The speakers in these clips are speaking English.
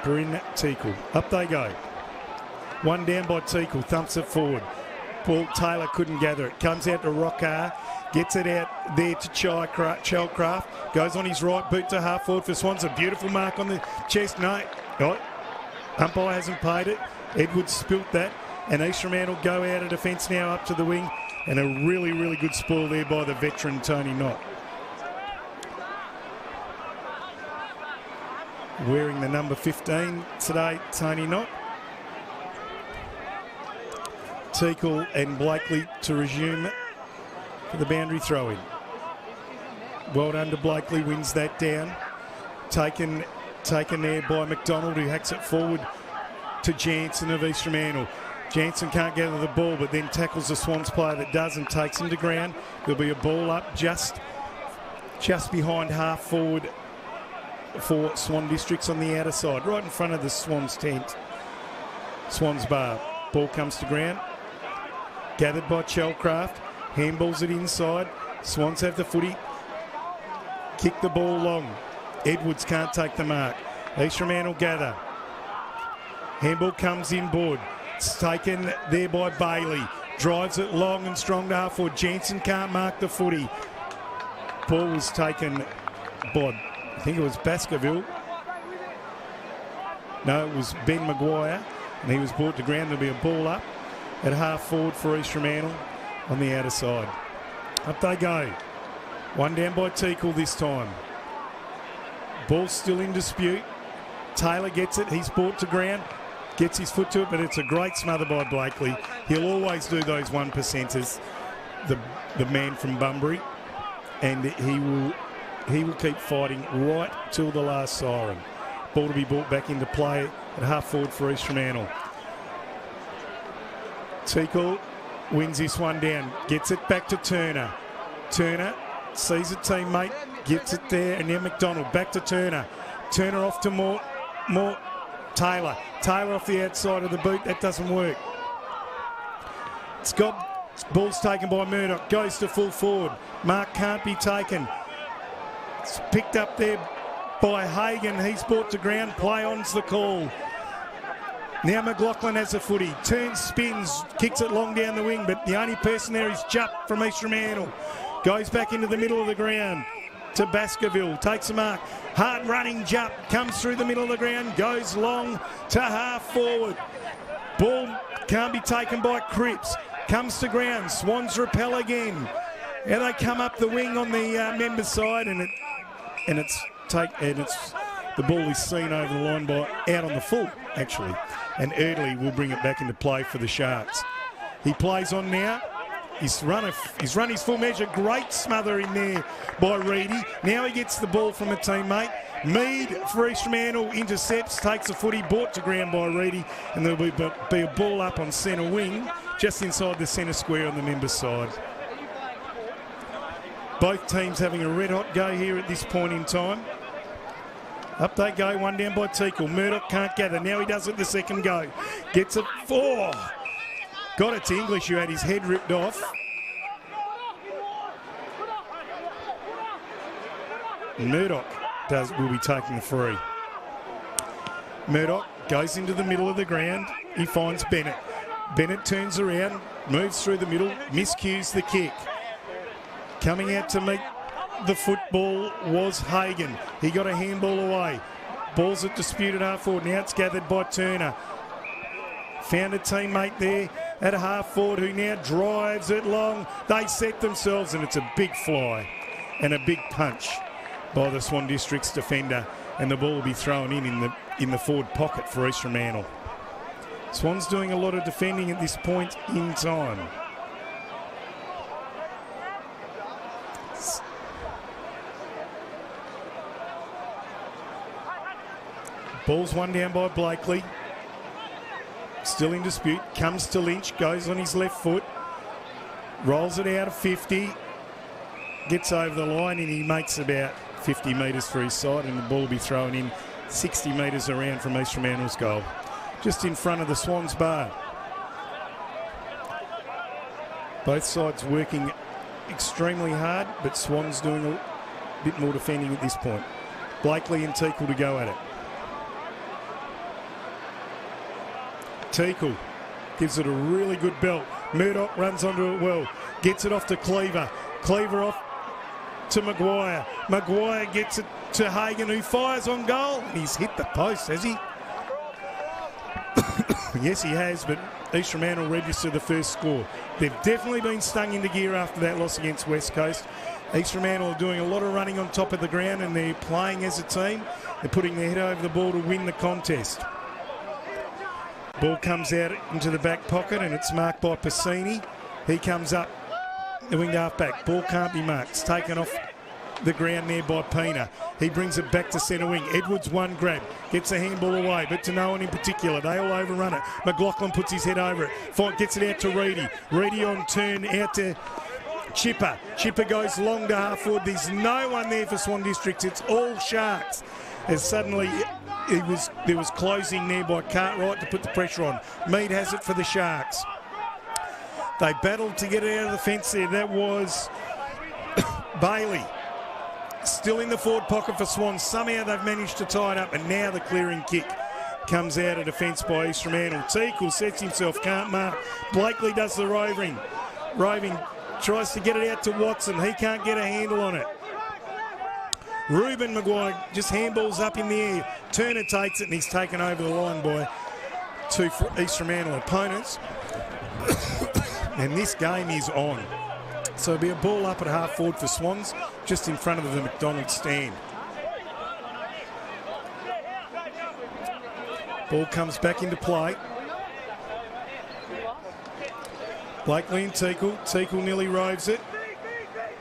Bryn Teakle. Up they go. One down by Teakle, thumps it forward. Ball, Taylor couldn't gather it. Comes out to Rockar, gets it out there to Chalcraft. Goes on his right boot to half forward for Swans. A beautiful mark on the chest. No, umpire hasn't paid it. Edwards spilt that. And East Fremantle go out of defence now up to the wing. And a really, really good spoil there by the veteran Tony Knott. Wearing the number 15 today, Tony Knott. Teakle and Blakely to resume for the boundary throw-in. Well done to Blakely, wins that down. Taken there by McDonald, who hacks it forward to Jansen of East Fremantle. Jansen can't gather the ball, but then tackles the Swans player that does and takes him to ground. There'll be a ball up just behind half forward for Swan Districts on the outer side, right in front of the Swans tent. Swans bar. Ball comes to ground. Gathered by Chalcraft. Handballs it inside. Swans have the footy. Kick the ball long. Edwards can't take the mark. East Fremantle gather. Handball comes inboard. It's taken there by Bailey. Drives it long and strong to half forward. Jansen can't mark the footy. Ball was taken by, I think it was Baskerville. No, it was Ben Maguire. And he was brought to ground. There'll be a ball up at half forward for East Fremantle on the outer side. Up they go. One down by Teakle this time. Ball still in dispute. Taylor gets it. He's brought to ground. Gets his foot to it, but it's a great smother by Blakely. He'll always do those 1%ers, the man from Bunbury. And he will keep fighting right till the last siren. Ball to be brought back into play at half forward for East Fremantle. Teakle wins this one down, gets it back to Turner. Turner sees a teammate, gets it there, and now McDonald back to Turner. Turner off to more Taylor. Taylor off the outside of the boot, that doesn't work. Ball's taken by Murdoch, goes to full forward. Mark can't be taken. It's picked up there by Hagan. He's brought to ground. Play on's the call. Now McLaughlin has the footy. Turns, spins, kicks it long down the wing, but the only person there is Jupp from East Fremantle. Goes back into the middle of the ground to Baskerville. Takes a mark. Hard running Jupp. Comes through the middle of the ground. Goes long to half forward. Ball can't be taken by Cripps. Comes to ground. Swans repel again. Now they come up the wing on the member side, and the ball is seen over the line by out on the full actually, and Erdley will bring it back into play for the Sharks. He plays on now. He's run his full measure. Great smother in there by Reedy. Now he gets the ball from a teammate. Mead for East Fremantle intercepts, takes the footy, brought to ground by Reedy, and there'll be a ball up on centre wing, just inside the centre square on the members' side. Both teams having a red-hot go here at this point in time. Up they go, one down by Teakle. Murdoch can't gather. Now he does it the second go. Gets it. Got it to English, who had his head ripped off. Murdoch will be taking the free. Murdoch goes into the middle of the ground. He finds Bennett. Bennett turns around, moves through the middle, miscues the kick. Coming out to meet the football was Hagan. He got a handball away. Ball's at disputed half forward. Now it's gathered by Turner. Found a teammate there at half forward who now drives it long. They set themselves, and it's a big fly and a big punch by the Swan District's defender, and the ball will be thrown in the forward pocket for East Fremantle. Swans doing a lot of defending at this point in time. Ball's one down by Blakely. Still in dispute. Comes to Lynch. Goes on his left foot. Rolls it out of 50. Gets over the line, and he makes about 50 metres for his side, and the ball will be thrown in 60 metres around from East Fremantle's goal. Just in front of the Swans bar. Both sides working extremely hard, but Swans doing a bit more defending at this point. Blakely and Teakle to go at it. Teakle gives it a really good belt. Murdoch runs onto it well. Gets it off to Cleaver. Cleaver off to Maguire. Maguire gets it to Hagan, who fires on goal. He's hit the post, has he? Yes, he has, but East Fremantle register the first score. They've definitely been stung into gear after that loss against West Coast. East Fremantle are doing a lot of running on top of the ground, and they're playing as a team. They're putting their head over the ball to win the contest. Ball comes out into the back pocket, and it's marked by Piscini. He comes up the winged half-back. Ball can't be marked. It's taken off the ground there by Pina. He brings it back to centre wing. Edwards one grab, gets the handball away, but to no one in particular. They all overrun it. McLaughlin puts his head over it. Gets it out to Reedy. Reedy on turn out to Chipper. Chipper goes long to half forward. There's no one there for Swan Districts. It's all Sharks. As suddenly there was closing there by Cartwright to put the pressure on. Mead has it for the Sharks. They battled to get it out of the fence there. That was Bailey. Still in the forward pocket for Swan. Somehow they've managed to tie it up, and now the clearing kick comes out of defence by East Fremantle. Teakle sets himself, can't mark. Blakely does the roving. Tries to get it out to Watson. He can't get a handle on it. Ruben Maguire just handballs up in the air. Turner takes it, and he's taken over the line by two East Fremantle opponents. And this game is on. So it'll be a ball up at half forward for Swans, just in front of the McDonald's stand. Ball comes back into play. Blakely and Teakle. Teakle nearly roves it.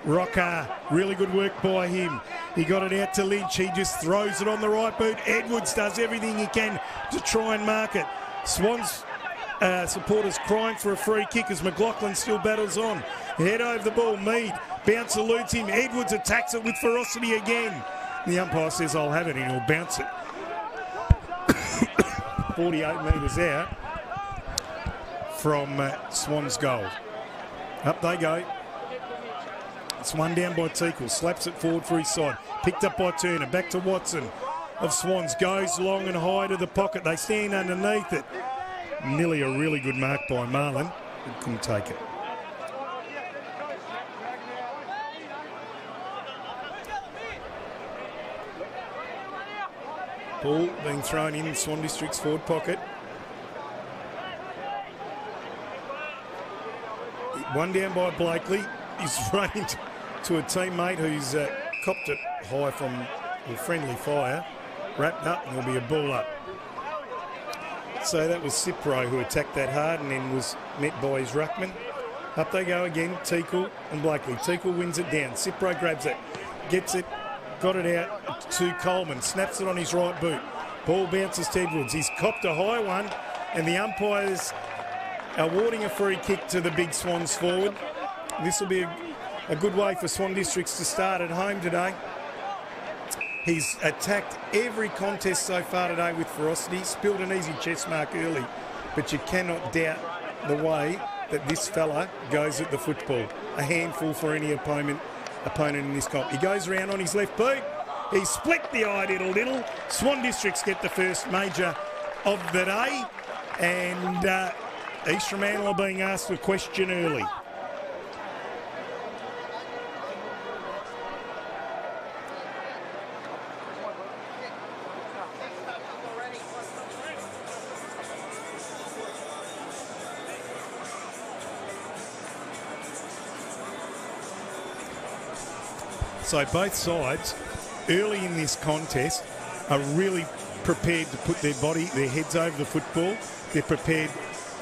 Rocker, really good work by him. He got it out to Lynch. He just throws it on the right boot. Edwards does everything he can to try and mark it. Swans supporters crying for a free kick as McLaughlin still battles on. Head over the ball. Mead. Bounce eludes him. Edwards attacks it with ferocity again. The umpire says, I'll have it, and he'll bounce it 48 metres out from Swan's goal. Up they go. It's one down by Teakle. Slaps it forward for his side. Picked up by Turner. Back to Watson of Swans. Goes long and high to the pocket. They stand underneath it. Nearly a really good mark by Marlin. But couldn't take it. Ball being thrown in Swan District's forward pocket. One down by Blakely. He's running to a teammate who's copped it high from a friendly fire. Wrapped up, and there'll be a ball up. So that was Cipro who attacked that hard and then was met by his ruckman. Up they go again, Teakle and Blakely. Teakle wins it down. Cipro grabs it, gets it, got it out to Coleman, snaps it on his right boot. Ball bounces to Edwards. He's copped a high one, and the umpires are awarding a free kick to the big Swans forward. This will be a good way for Swan Districts to start at home today. He's attacked every contest so far today with ferocity, spilled an easy chest mark early, but you cannot doubt the way that this fella goes at the football. A handful for any opponent in this comp. He goes around on his left boot. He split the eye a little. Swan Districts get the first major of the day, and East Fremantle are being asked a question early. So both sides, early in this contest, are really prepared to put their heads over the football. They're prepared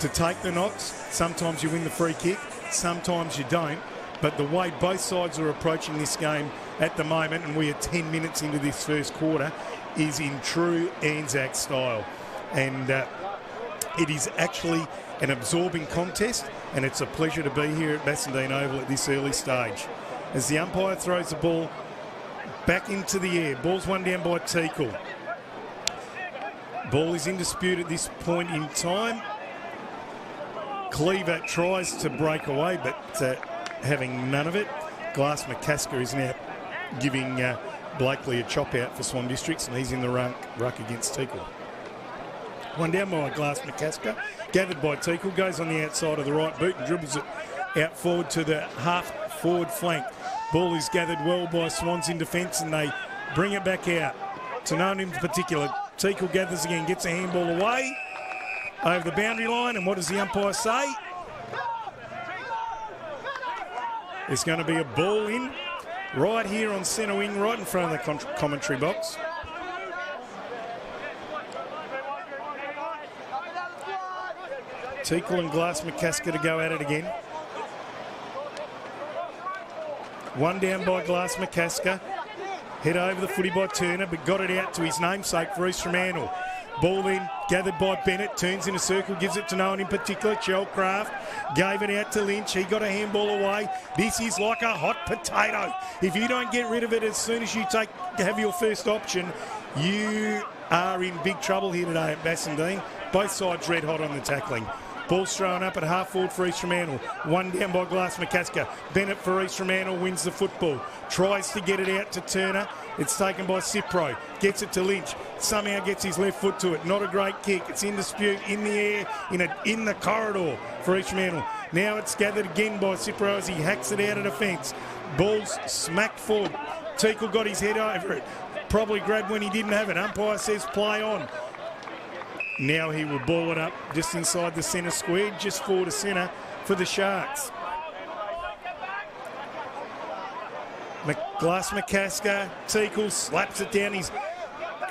to take the knocks. Sometimes you win the free kick, sometimes you don't. But the way both sides are approaching this game at the moment, and we are 10 minutes into this first quarter, is in true Anzac style. And it is actually an absorbing contest, and it's a pleasure to be here at Bassendean Oval at this early stage. As the umpire throws the ball back into the air. Ball's one down by Teakle. Ball is in dispute at this point in time. Cleaver tries to break away, but having none of it. Glass McCasker is now giving Blakely a chop out for Swan Districts, and he's in the ruck against Teakle. One down by Glass McCasker, gathered by Teakle, goes on the outside of the right boot and dribbles it out forward to the half-forward flank. Ball is gathered well by Swans in defence and they bring it back out. To no one in particular, Teakle gathers again, gets a handball away over the boundary line, and what does the umpire say? It's going to be a ball in right here on centre wing, right in front of the commentary box. Teakle and Glass McCasker to go at it again. One down by Glass McCasker. Head over the footy by Turner, but got it out to his namesake for East Fremantle. Ball then gathered by Bennett, turns in a circle, gives it to no one in particular. Chelcraft gave it out to Lynch. He got a handball away. This is like a hot potato. If you don't get rid of it as soon as you have your first option, you are in big trouble here today at Bassendean. Both sides red hot on the tackling. Ball's thrown up at half forward for East Fremantle. One down by Glass McCasker. Bennett for East Fremantle wins the football. Tries to get it out to Turner. It's taken by Cipro. Gets it to Lynch. Somehow gets his left foot to it. Not a great kick. It's in dispute, in the air, in the corridor for East Fremantle. Now it's gathered again by Cipro as he hacks it out of defence. Ball's smacked forward. Teakle got his head over it. Probably grabbed when he didn't have it. Umpire says play on. Now he will ball it up just inside the centre square, just forward to centre for the Sharks. Glass McCasker, Teakle slaps it down. He's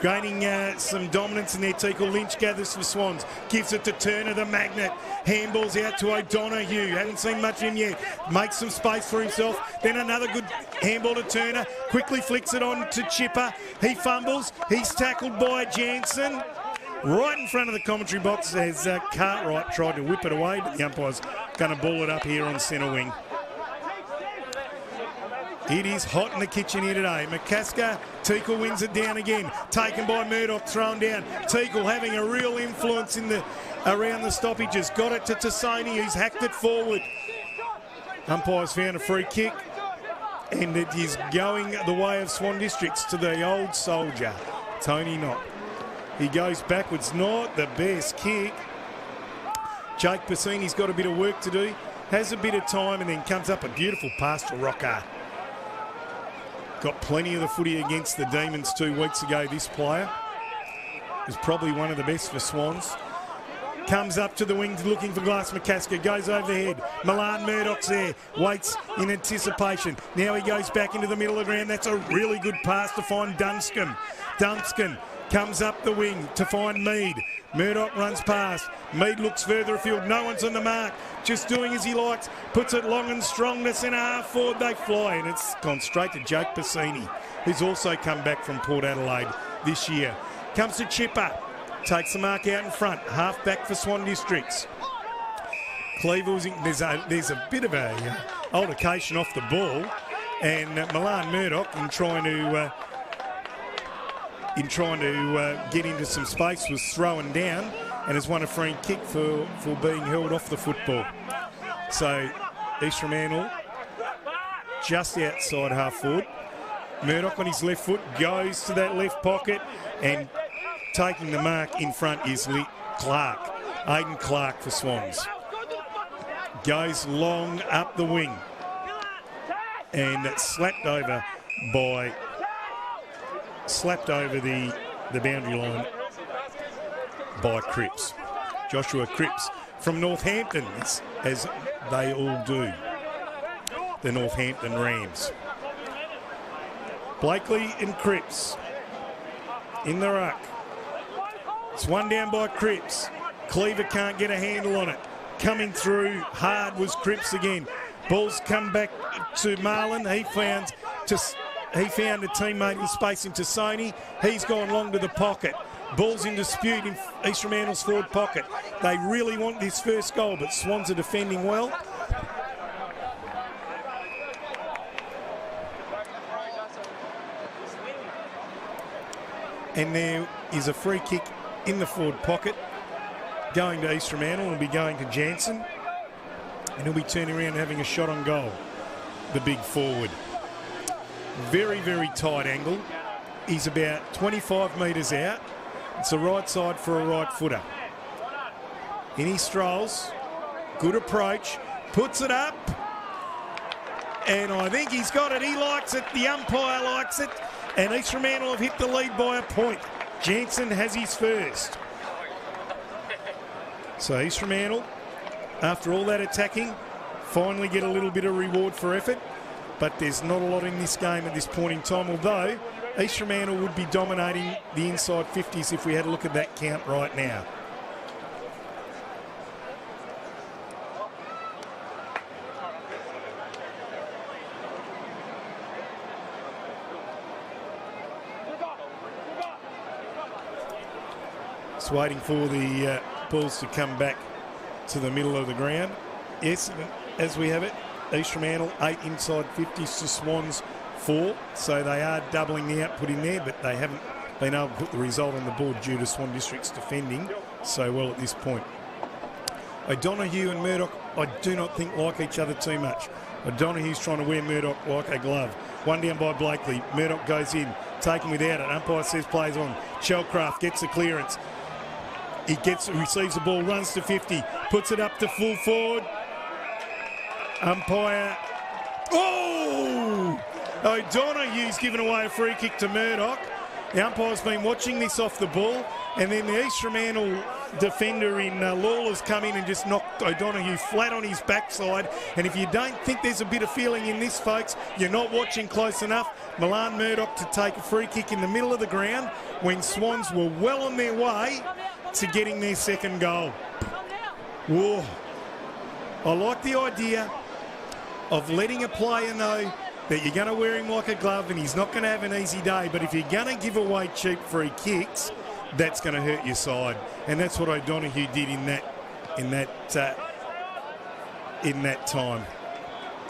gaining some dominance in there. Teakle. Lynch gathers for Swans, gives it to Turner, the magnet. Handballs out to O'Donoghue. Haven't seen much of him yet. Makes some space for himself. Then another good handball to Turner. Quickly flicks it on to Chipper. He fumbles. He's tackled by Jansen. Right in front of the commentary box as Cartwright tried to whip it away, but the umpire's going to ball it up here on centre wing. It is hot in the kitchen here today. McCasker, Teakle wins it down again. Taken by Murdoch, thrown down. Teakle having a real influence around the stoppages. Got it to Tassoni, who's hacked it forward. Umpire's found a free kick, and it is going the way of Swan Districts to the old soldier, Tony Knott. He goes backwards, not the best kick. Jake Bassini's got a bit of work to do, has a bit of time, and then comes up a beautiful pass to Rocker. Got plenty of the footy against the Demons 2 weeks ago, this player. Is probably one of the best for Swans. Comes up to the wing looking for Glass McCasker, goes over the head. Milan Murdoch's there, waits in anticipation. Now he goes back into the middle of the ground. That's a really good pass to find Dunscombe. Dunscombe comes up the wing to find Mead. Murdoch runs past. Mead looks further afield. No one's on the mark. Just doing as he likes. Puts it long and strong to centre half forward. They fly, and it's gone straight to Jake Bassini, who's also come back from Port Adelaide this year. Comes to Chipper. Takes the mark out in front. Half back for Swan Districts. Cleaver was in. There's a bit of a altercation off the ball, and Milan Murdoch in trying to get into some space was thrown down and has won a free kick for being held off the football. So East Fremantle just outside half forward. Murdoch on his left foot goes to that left pocket, and taking the mark in front is Clark. Aidan Clark for Swans. Goes long up the wing and slapped over the boundary line by Cripps. Joshua Cripps from Northampton, as they all do. The Northampton Rams. Blakely and Cripps in the ruck. It's one down by Cripps. Cleaver can't get a handle on it. Coming through hard was Cripps again. Ball's come back to Marlin. He found a teammate in space into Sony. He's gone long to the pocket. Ball's in dispute in East Fremantle's forward pocket. They really want this first goal, but Swans are defending well. And there is a free kick in the forward pocket going to East Fremantle. It'll be going to Jansen, and he'll be turning around and having a shot on goal, the big forward. Very, very tight angle. He's about 25 metres out. It's the right side for a right footer. In he strolls. Good approach. Puts it up. And I think he's got it. He likes it. The umpire likes it. And East Fremantle have hit the lead by a point. Jansen has his first. So East Fremantle, after all that attacking, finally get a little bit of reward for effort. But there's not a lot in this game at this point in time, although East Fremantle would be dominating the inside 50s if we had a look at that count right now. Just waiting for the balls to come back to the middle of the ground. Yes, as we have it, East Fremantle 8 inside 50s to Swans 4. So they are doubling the output in there, but they haven't been able to put the result on the board due to Swan District's defending so well at this point. O'Donoghue and Murdoch, I do not think like each other too much. O'Donoghue's trying to wear Murdoch like a glove. One down by Blakely. Murdoch goes in, taken without it. Umpire says plays on. Shellcraft gets the clearance. He receives the ball, runs to 50, puts it up to full forward. Umpire. Oh! O'Donoghue's given away a free kick to Murdoch. The umpire's been watching this off the ball, and then the East Fremantle defender in Lawler's come in and just knocked O'Donoghue flat on his backside. And if you don't think there's a bit of feeling in this, folks, you're not watching close enough. Milan Murdoch to take a free kick in the middle of the ground when Swans were well on their way to getting their second goal. Whoa. I like the idea of letting a player know that you're going to wear him like a glove and he's not going to have an easy day. But if you're going to give away cheap free kicks, that's going to hurt your side. And that's what O'Donoghue did in that time.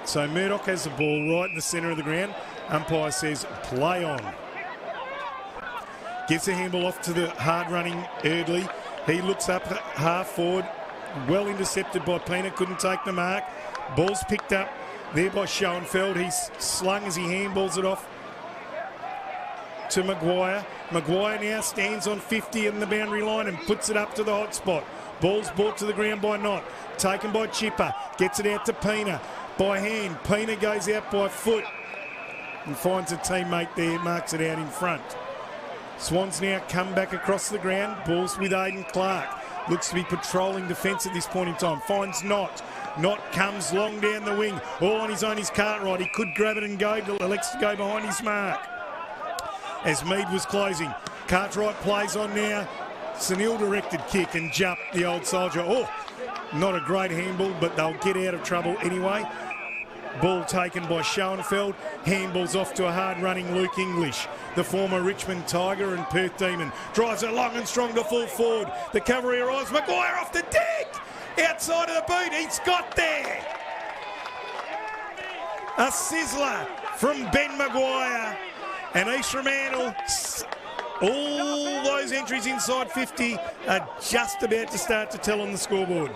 So Murdoch has the ball right in the centre of the ground. Umpire says play on. Gives the handball off to the hard-running Erdley. He looks up half forward. Well intercepted by Pena. Couldn't take the mark. Ball's picked up there by Schoenfeld. He's slung as he handballs it off to Maguire. Maguire now stands on 50 in the boundary line and puts it up to the hot spot. Ball's brought to the ground by Knott. Taken by Chipper. Gets it out to Pena by hand. Pena goes out by foot and finds a teammate there. Marks it out in front. Swans now come back across the ground. Ball's with Aidan Clark. Looks to be patrolling defence at this point in time. Finds Knott. Knott comes long down the wing. All on his own is Cartwright. He could grab it and go. Elects to go behind his mark. As Mead was closing. Cartwright plays on now. It's an ill-directed kick and jump the old soldier. Oh, not a great handball, but they'll get out of trouble anyway. Ball taken by Schoenfeld. Handballs off to a hard-running Luke English. The former Richmond Tiger and Perth Demon. Drives it long and strong to full forward. The cavalry arrives. Maguire off the deck. Outside of the boot. He's got there. A sizzler from Ben Maguire. And East Fremantle, all those entries inside 50 are just about to start to tell on the scoreboard.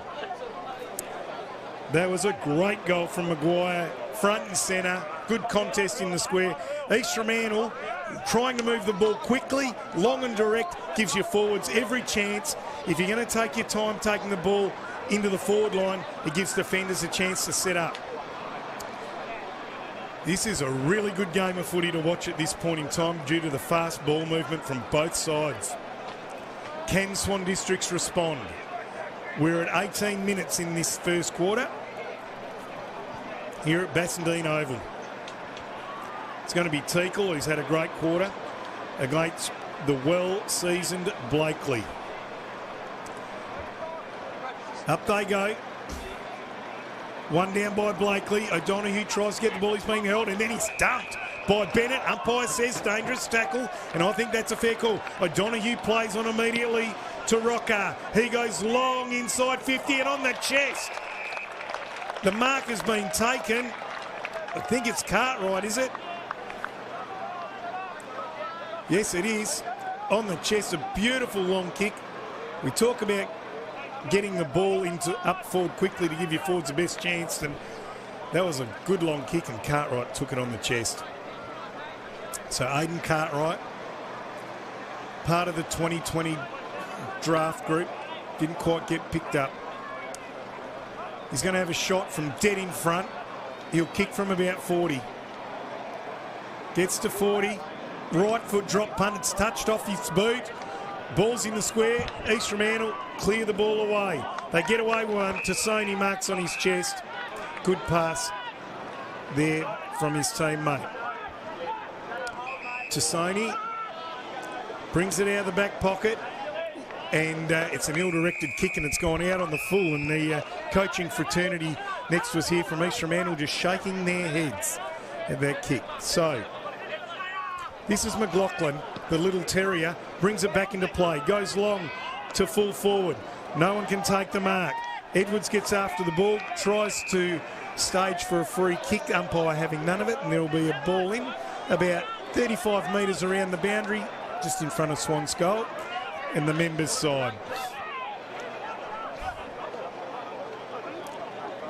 That was a great goal from Maguire, front and centre. Good contest in the square. East Fremantle trying to move the ball quickly, long and direct, gives your forwards every chance. If you're going to take your time taking the ball into the forward line, it gives defenders a chance to set up. This is a really good game of footy to watch at this point in time due to the fast ball movement from both sides. Can Swan Districts respond? We're at 18 minutes in this first quarter here at Bassendean Oval. It's going to be Teakle, who's had a great quarter, against the well-seasoned Blakely. Up they go. One down by Blakely. O'Donoghue tries to get the ball. He's being held, and then he's dumped by Bennett. Umpire says dangerous tackle, and I think that's a fair call. O'Donoghue plays on immediately to Rocker. He goes long inside 50 and on the chest. The mark has been taken. I think it's Cartwright, is it? Yes, it is. On the chest, a beautiful long kick. We talk about getting the ball into up forward quickly to give your forwards the best chance, and that was a good long kick, and Cartwright took it on the chest. So Aidan Cartwright part of the 2020 draft group. Didn't quite get picked up. He's going to have a shot from dead in front. He'll kick from about 40. Gets to 40. Right foot drop punt. It's touched off his boot. Ball's in the square. East Fremantle clear the ball away. They get away with one. Tassoni marks on his chest. Good pass there from his teammate. Tassoni brings it out of the back pocket. And it's an ill-directed kick, and it's gone out on the full. And the coaching fraternity next to us here from East Fremantle just shaking their heads at that kick. So this is McLaughlin, the little terrier, brings it back into play, goes long to full forward. No one can take the mark. Edwards gets after the ball, tries to stage for a free kick, umpire having none of it, and there will be a ball in about 35 metres around the boundary, just in front of Swan's goal. And the members' side.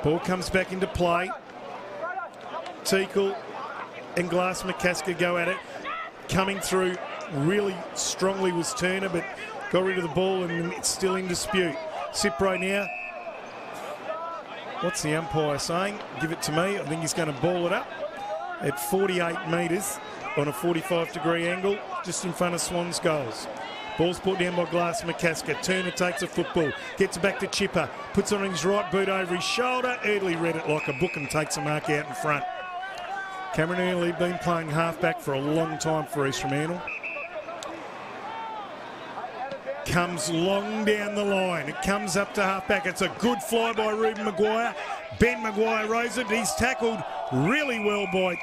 Ball comes back into play. Teakle and Glass McCasker go at it. Coming through really strongly was Turner, but got rid of the ball and it's still in dispute. Cipro now. What's the umpire saying? Give it to me. I think he's going to ball it up at 48 metres on a 45-degree angle, just in front of Swan's goals. Ball's put down by Glass McCasker. Turner takes a football, gets it back to Chipper, puts it on his right boot over his shoulder. Eardley read it like a book and takes a mark out in front. Cameron Eardley been playing halfback for a long time for East Fremantle. Comes long down the line. It comes up to halfback. It's a good fly by Reuben Maguire. Ben Maguire rose it. He's tackled really well by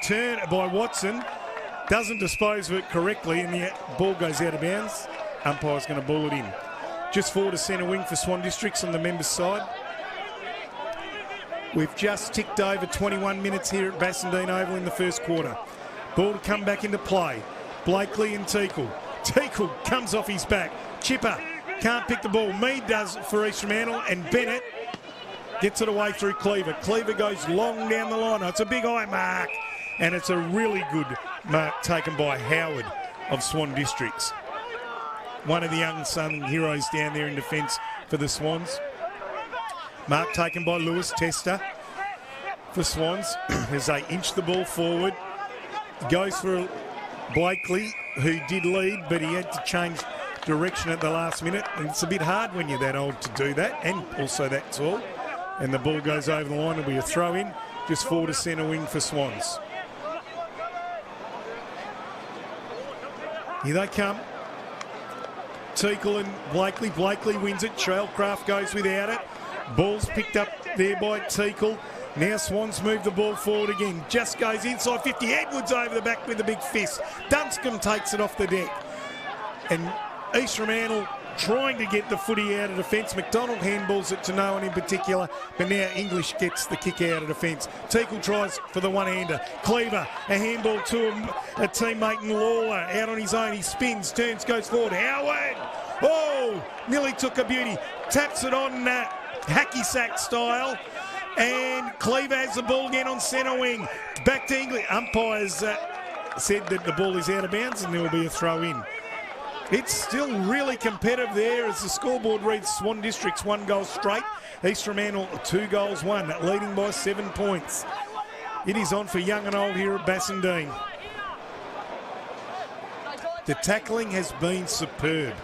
Watson. Doesn't dispose of it correctly, and the ball goes out of bounds. Umpire's going to ball it in. Just forward to centre wing for Swan Districts on the members' side. We've just ticked over 21 minutes here at Bassendean Oval in the first quarter. Ball to come back into play. Blakely and Teakle. Teakle comes off his back. Chipper can't pick the ball. Mead does for East Fremantle, and Bennett gets it away through Cleaver. Cleaver goes long down the line. It's a big high mark, and it's a really good mark taken by Howard of Swan Districts. One of the young Southern heroes down there in defence for the Swans. Mark taken by Lewis Tester for Swans as they inch the ball forward. Goes for Blakely, who did lead, but he had to change direction at the last minute. And it's a bit hard when you're that old to do that, and also that tall. And the ball goes over the line. It'll be a throw in, just forward to centre wing for Swans. Here they come. Teakle and Blakely. Blakely wins it. Trailcraft goes without it. Ball's picked up there by Teakle. Now Swans move the ball forward again. Just goes inside 50. Edwards over the back with a big fist. Dunscombe takes it off the deck. And East Fremantle trying to get the footy out of defence. McDonald handballs it to no one in particular, but now English gets the kick out of defence. Teakle tries for the one-hander. Cleaver, a handball to a teammate in Lawler. Out on his own, he spins, turns, goes forward. Howard! Oh! Nearly took a beauty. Taps it on hacky sack style. And Cleaver has the ball again on centre wing. Back to English. Umpires said that the ball is out of bounds and there will be a throw in. It's still really competitive there as the scoreboard reads Swan Districts 1 goal straight. East Fremantle 2 goals 1, leading by 7 points. It is on for young and old here at Bassendean. The tackling has been superb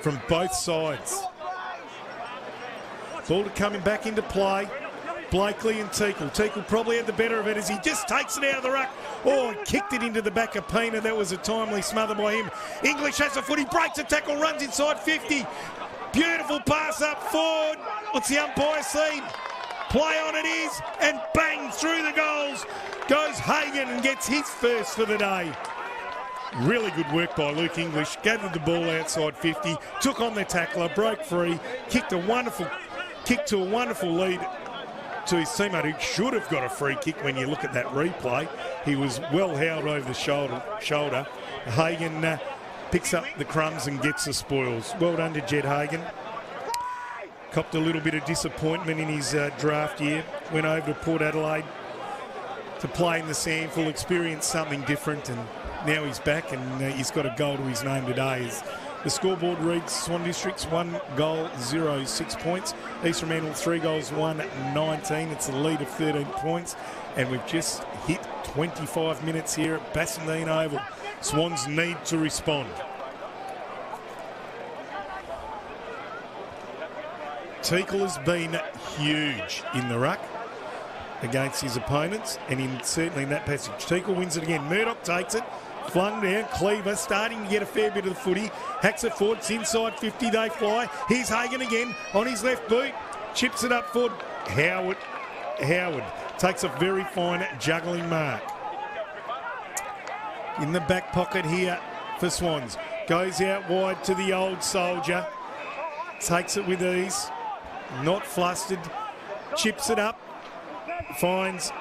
from both sides. Ball coming back into play. Blakely and Teakle. Teakle probably had the better of it as he just takes it out of the ruck. Oh, kicked it into the back of Pena. That was a timely smother by him. English has a footy, breaks a tackle, runs inside 50. Beautiful pass up forward. What's the umpire seen? Play on it is, and bang, through the goals goes Hagan and gets his first for the day. Really good work by Luke English. Gathered the ball outside 50, took on the tackler, broke free, kick to a wonderful lead to his teammate, who should have got a free kick when you look at that replay. He was well held over the shoulder. Hagan picks up the crumbs and gets the spoils. Well done to Jed Hagan. Copped a little bit of disappointment in his draft year. Went over to Port Adelaide to play in the SANFL, experience something different, and now he's back and he's got a goal to his name today as The scoreboard reads Swan Districts 1 goal, 0, 6 points. East Fremantle 3 goals, 1, 19. It's a lead of 13 points. And we've just hit 25 minutes here at Bassendean Oval. Swans need to respond. Teakle has been huge in the ruck against his opponents, and certainly in that passage. Teakle wins it again. Murdoch takes it, flung down. Cleaver starting to get a fair bit of the footy. Hacks it forward, it's inside 50, they fly. Here's Hagan again on his left boot. Chips it up forward. Howard takes a very fine juggling mark. In the back pocket here for Swans. Goes out wide to the old soldier. Takes it with ease. Not flustered. Chips it up. Finds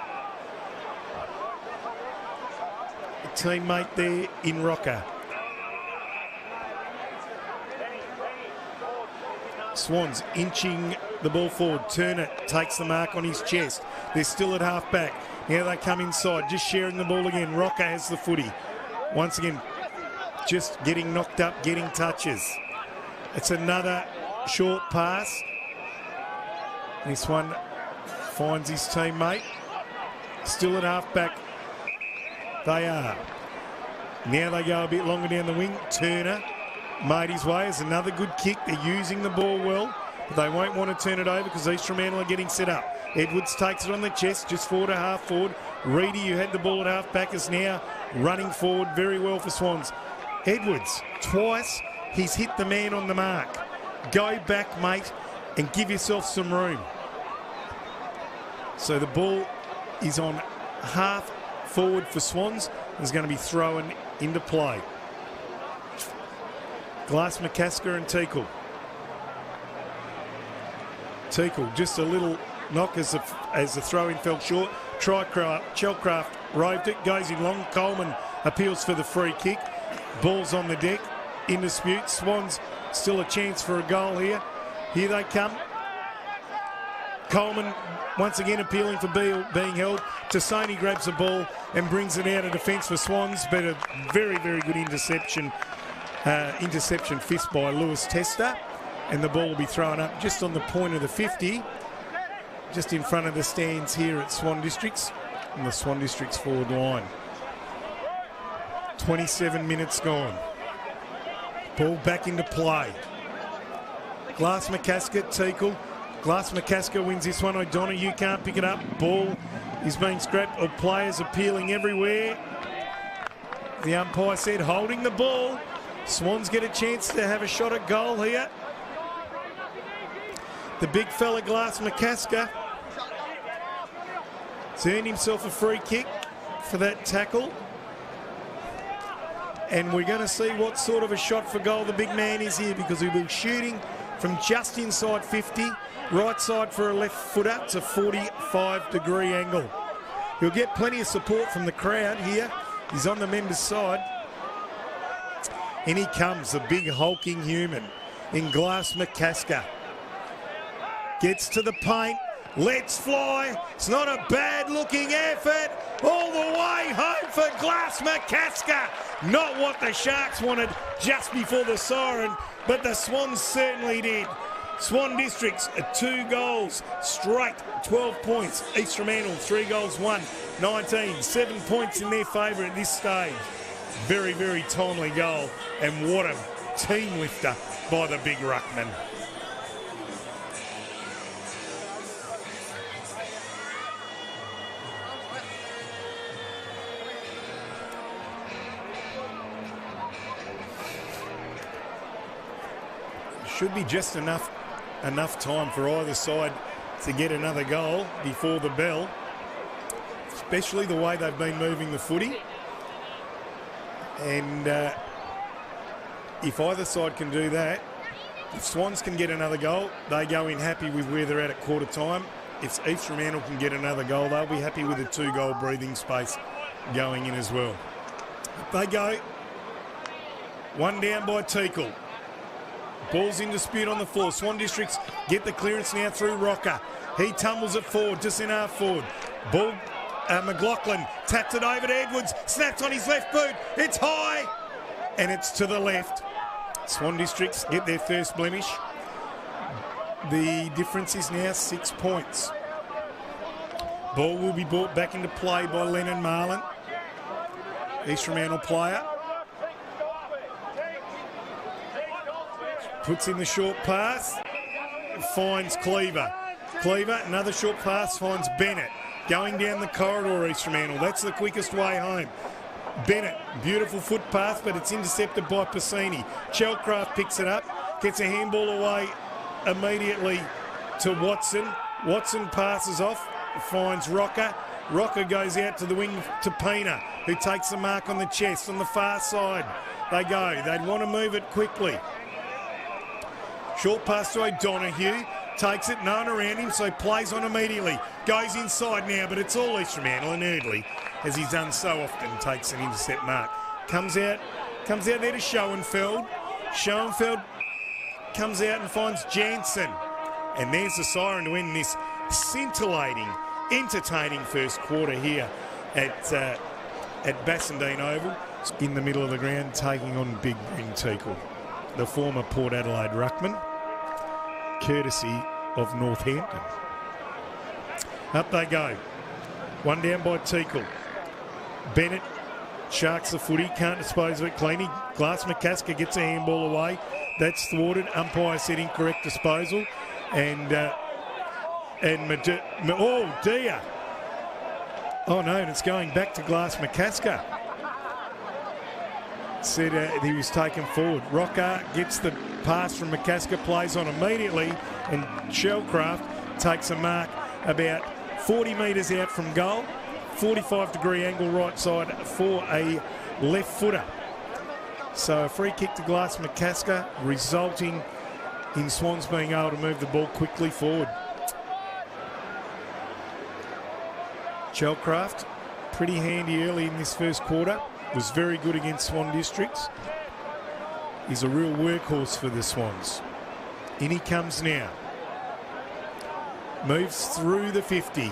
a teammate there in Rocker. Swans inching the ball forward. Turner takes the mark on his chest. They're still at half back. Now they come inside, just sharing the ball again. Rocker has the footy. Once again, just getting knocked up, getting touches. It's another short pass. This one finds his teammate. Still at half back. They are. Now they go a bit longer down the wing. Turner made his way. It's another good kick. They're using the ball well, but they won't want to turn it over because East Fremantle are getting set up. Edwards takes it on the chest, just forward to half forward. Reedy, who had the ball at half back, is now running forward very well for Swans. Edwards, twice, he's hit the man on the mark. Go back, mate, and give yourself some room. So the ball is on half forward for Swans. It's going to be thrown into play. Glass, McCasker and Teakle. Teakle, just a little knock as the throw-in fell short. Shellcraft roved it, goes in long. Coleman appeals for the free kick. Ball's on the deck, in dispute. Swans still a chance for a goal here. Here they come. Coleman once again appealing for being held. Tassoni grabs the ball and brings it out of defence for Swans, but a very, very good interception fist by Lewis Tester, and the ball will be thrown up just on the point of the 50, just in front of the stands here at Swan Districts, on the Swan Districts forward line. 27 minutes gone. Ball back into play. Glass, McCasker, Teakle. Glass, McCasker wins this one. O'Donoghue can't pick it up. Ball is being scrapped, or players appealing everywhere. The umpire said holding the ball. Swans get a chance to have a shot at goal here. The big fella, Glass, McCasker, has earned himself a free kick for that tackle. And we're going to see what sort of a shot for goal the big man is here, because he'll be shooting from just inside 50, right side for a left footer. It's a 45-degree angle. He'll get plenty of support from the crowd here. He's on the members' side. And he comes, the big hulking human in Glass, McCasker. Gets to the paint, lets fly. It's not a bad-looking effort. All the way home for Glass, McCasker. Not what the Sharks wanted just before the siren, but the Swans certainly did. Swan Districts, 2 goals straight, 12 points. East Fremantle, 3 goals, 1, 19. 7 points in their favour at this stage. Very, very timely goal, and what a team lifter by the big ruckman. Should be just enough time for either side to get another goal before the bell, especially the way they've been moving the footy. And if either side can do that, if Swans can get another goal, they go in happy with where they're at quarter time. If East Fremantle can get another goal, they'll be happy with a 2-goal breathing space going in as well. They go. One down by Teakle. Ball's in dispute on the floor. Swan Districts get the clearance now through Rocker. He tumbles it forward, just in half forward. Ball, McLaughlin taps it over to Edwards. Snaps on his left boot. It's high, and it's to the left. Swan Districts get their first blemish. The difference is now 6 points. Ball will be brought back into play by Lennon Marlin, East Fremantle player. Puts in the short pass, finds Cleaver. Cleaver, another short pass, finds Bennett. Going down the corridor, East Fremantle. That's the quickest way home. Bennett, beautiful footpath, but it's intercepted by Piscini. Chelcraft picks it up, gets a handball away immediately to Watson. Watson passes off, finds Rocker. Rocker goes out to the wing to Pina, who takes the mark on the chest on the far side. They go. They'd want to move it quickly. Short pass to O'Donoghue. Takes it, no one around him, so plays on immediately. Goes inside now, but it's all East Fremantle, and Eardley, as he's done so often, takes an intercept mark. Comes out there to Schoenfeld. Schoenfeld comes out and finds Jansen. And there's the siren to end this scintillating, entertaining first quarter here at Bassendean Oval. In the middle of the ground, taking on Big Bryn Teakle, the former Port Adelaide ruckman, courtesy of Northampton. Up they go. One down by Teakle. Bennett sharks the footy, can't dispose of it cleanly. Glass McCasker gets a handball away. That's thwarted. Umpire said incorrect disposal. Oh dear. Oh no, and it's going back to Glass McCasker. Said he was taken forward. Rocker gets the pass from McCasker, plays on immediately, and Shellcraft takes a mark about 40 metres out from goal. 45-degree angle right side for a left footer. So a free kick to Glass McCasker, resulting in Swans being able to move the ball quickly forward. Shellcraft, pretty handy early in this first quarter. Was very good against Swan Districts. He's a real workhorse for the Swans. In he comes now. Moves through the 50.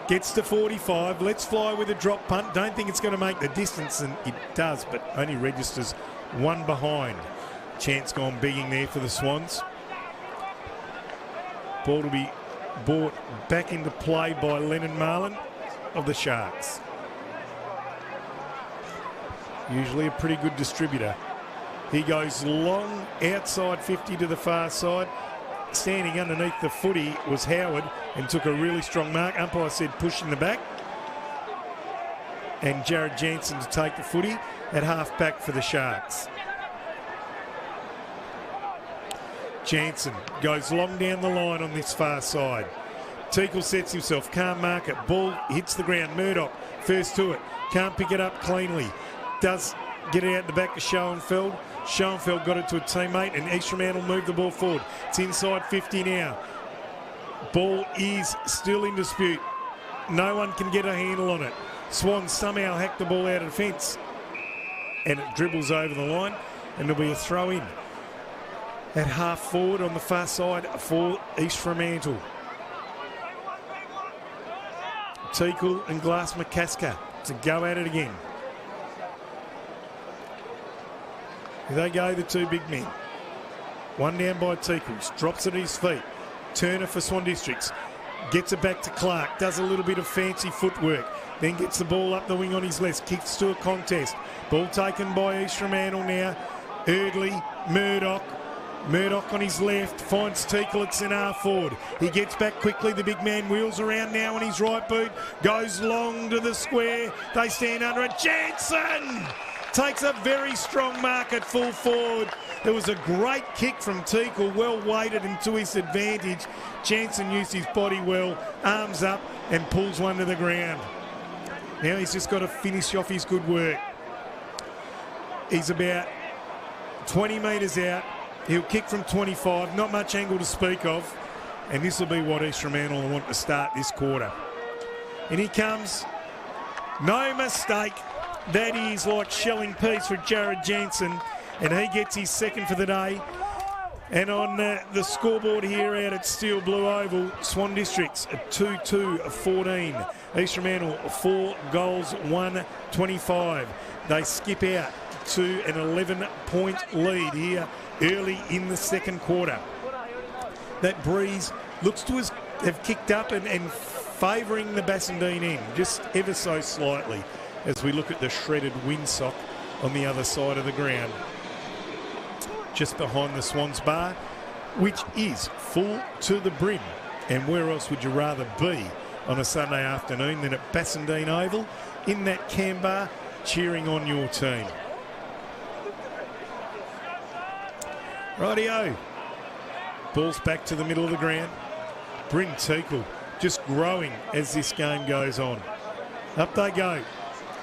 Gets to 45. Let's fly with a drop punt. Don't think it's going to make the distance, and it does, but only registers one behind. Chance gone bigging there for the Swans. Ball to be brought back into play by Lennon Marlin of the Sharks. Usually a pretty good distributor. He goes long outside 50 to the far side. Standing underneath the footy was Howard and took a really strong mark. Umpire said push in the back. And Jared Jansen to take the footy at half back for the Sharks. Jansen goes long down the line on this far side. Teakle sets himself, can't mark it. Ball hits the ground. Murdoch first to it, can't pick it up cleanly. Does get it out the back to Schoenfeld. Schoenfeld got it to a teammate, and East Fremantle move the ball forward. It's inside 50 now. Ball is still in dispute. No one can get a handle on it. Swan somehow hacked the ball out of the fence, and it dribbles over the line, and there'll be a throw in at half forward on the far side for East Fremantle. Teakle and Glass McCasker to go at it again. Here they go, the two big men. One down by Teakle, drops it at his feet. Turner for Swan Districts. Gets it back to Clark, does a little bit of fancy footwork, then gets the ball up the wing on his left, kicks to a contest. Ball taken by East Fremantle now. Eardley, Murdoch. Murdoch on his left, finds Teakle at centre forward. He gets back quickly, the big man wheels around now on his right boot, goes long to the square. They stand under it. Jansen takes a very strong mark at full forward. There was a great kick from Teakle, well weighted and to his advantage. Jansen used his body well, arms up and pulls one to the ground. Now he's just got to finish off his good work. He's about 20 metres out. He'll kick from 25, not much angle to speak of. And this will be what East Fremantle want to start this quarter. And he comes, no mistake. That is like shelling peas for Jared Jansen, and he gets his second for the day. And on the scoreboard here out at Steel Blue Oval, Swan Districts at 2-2-14. East Fremantle 4 goals, 1-25. They skip out to an 11-point lead here early in the second quarter. That breeze looks to have kicked up and favouring the Bassendean end, just ever so slightly, as we look at the shredded windsock on the other side of the ground. Just behind the Swans bar, which is full to the brim. And where else would you rather be on a Sunday afternoon than at Bassendean Oval in that Cam bar, cheering on your team? Rightio. Ball's back to the middle of the ground. Bryn Teakle just growing as this game goes on. Up they go.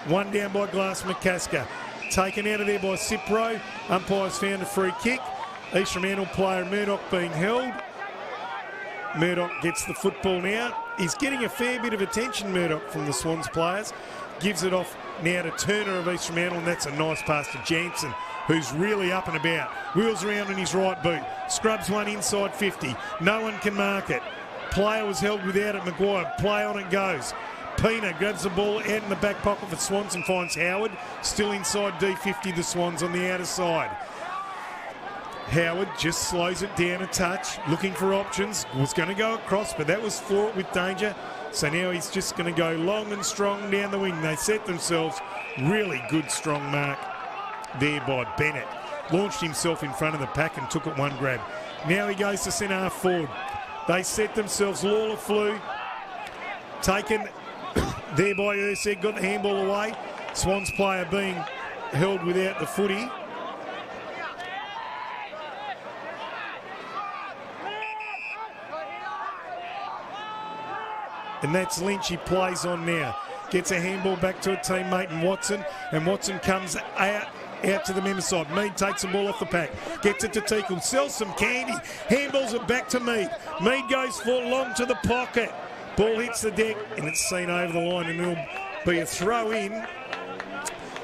One down by Glass McCasker. Taken out of there by Cipro. Umpires found a free kick. East Fremantle player Murdoch being held. Murdoch gets the football now. He's getting a fair bit of attention, Murdoch, from the Swans players. Gives it off now to Turner of East Fremantle, and that's a nice pass to Jansen, who's really up and about. Wheels around in his right boot. Scrubs one inside 50. No one can mark it. Player was held without it. Maguire, play on it goes. Pina grabs the ball out in the back pocket for Swans and finds Howard. Still inside D50, the Swans on the outer side. Howard just slows it down a touch, looking for options. Was going to go across, but that was fraught with danger. So now he's just going to go long and strong down the wing. They set themselves really good, strong mark there by Bennett. Launched himself in front of the pack and took it one grab. Now he goes to centre half forward. They set themselves. Lawler flew. Taken there by Urseg, got the handball away. Swans player being held without the footy. And that's Lynch he plays on now. Gets a handball back to a teammate in Watson. And Watson comes out to the member side. Mead takes the ball off the pack. Gets it to Teakle. Sells some candy. Handballs it back to Mead. Mead goes for long to the pocket. Ball hits the deck and it's seen over the line, and it'll be a throw in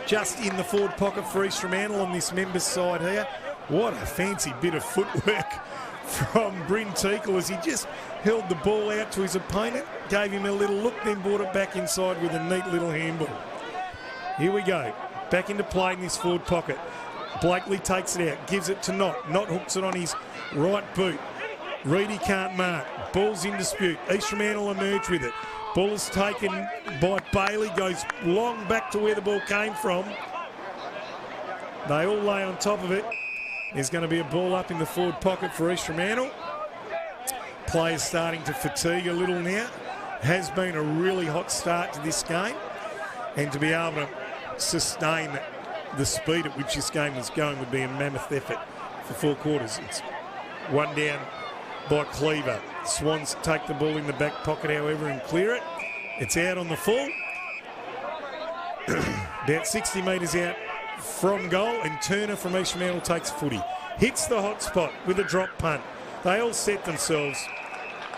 just in the forward pocket for East Fremantle on this member's side here. What a fancy bit of footwork from Bryn Teakle as he just held the ball out to his opponent, gave him a little look, then brought it back inside with a neat little handball. Here we go. Back into play in this forward pocket. Blakely takes it out, gives it to Knott. Knott hooks it on his right boot. Reedy can't mark. Ball's in dispute. East Fremantle emerge with it. Ball is taken by Bailey, goes long back to where the ball came from. They all lay on top of it. There's going to be a ball up in the forward pocket for East Fremantle. Players starting to fatigue a little now. Has been a really hot start to this game. And to be able to sustain the speed at which this game is going would be a mammoth effort for 4 quarters. It's one down by Cleaver. Swans take the ball in the back pocket, however, and clear it. It's out on the full. About 60 metres out from goal, and Turner from East Fremantle takes footy. Hits the hot spot with a drop punt. They all set themselves.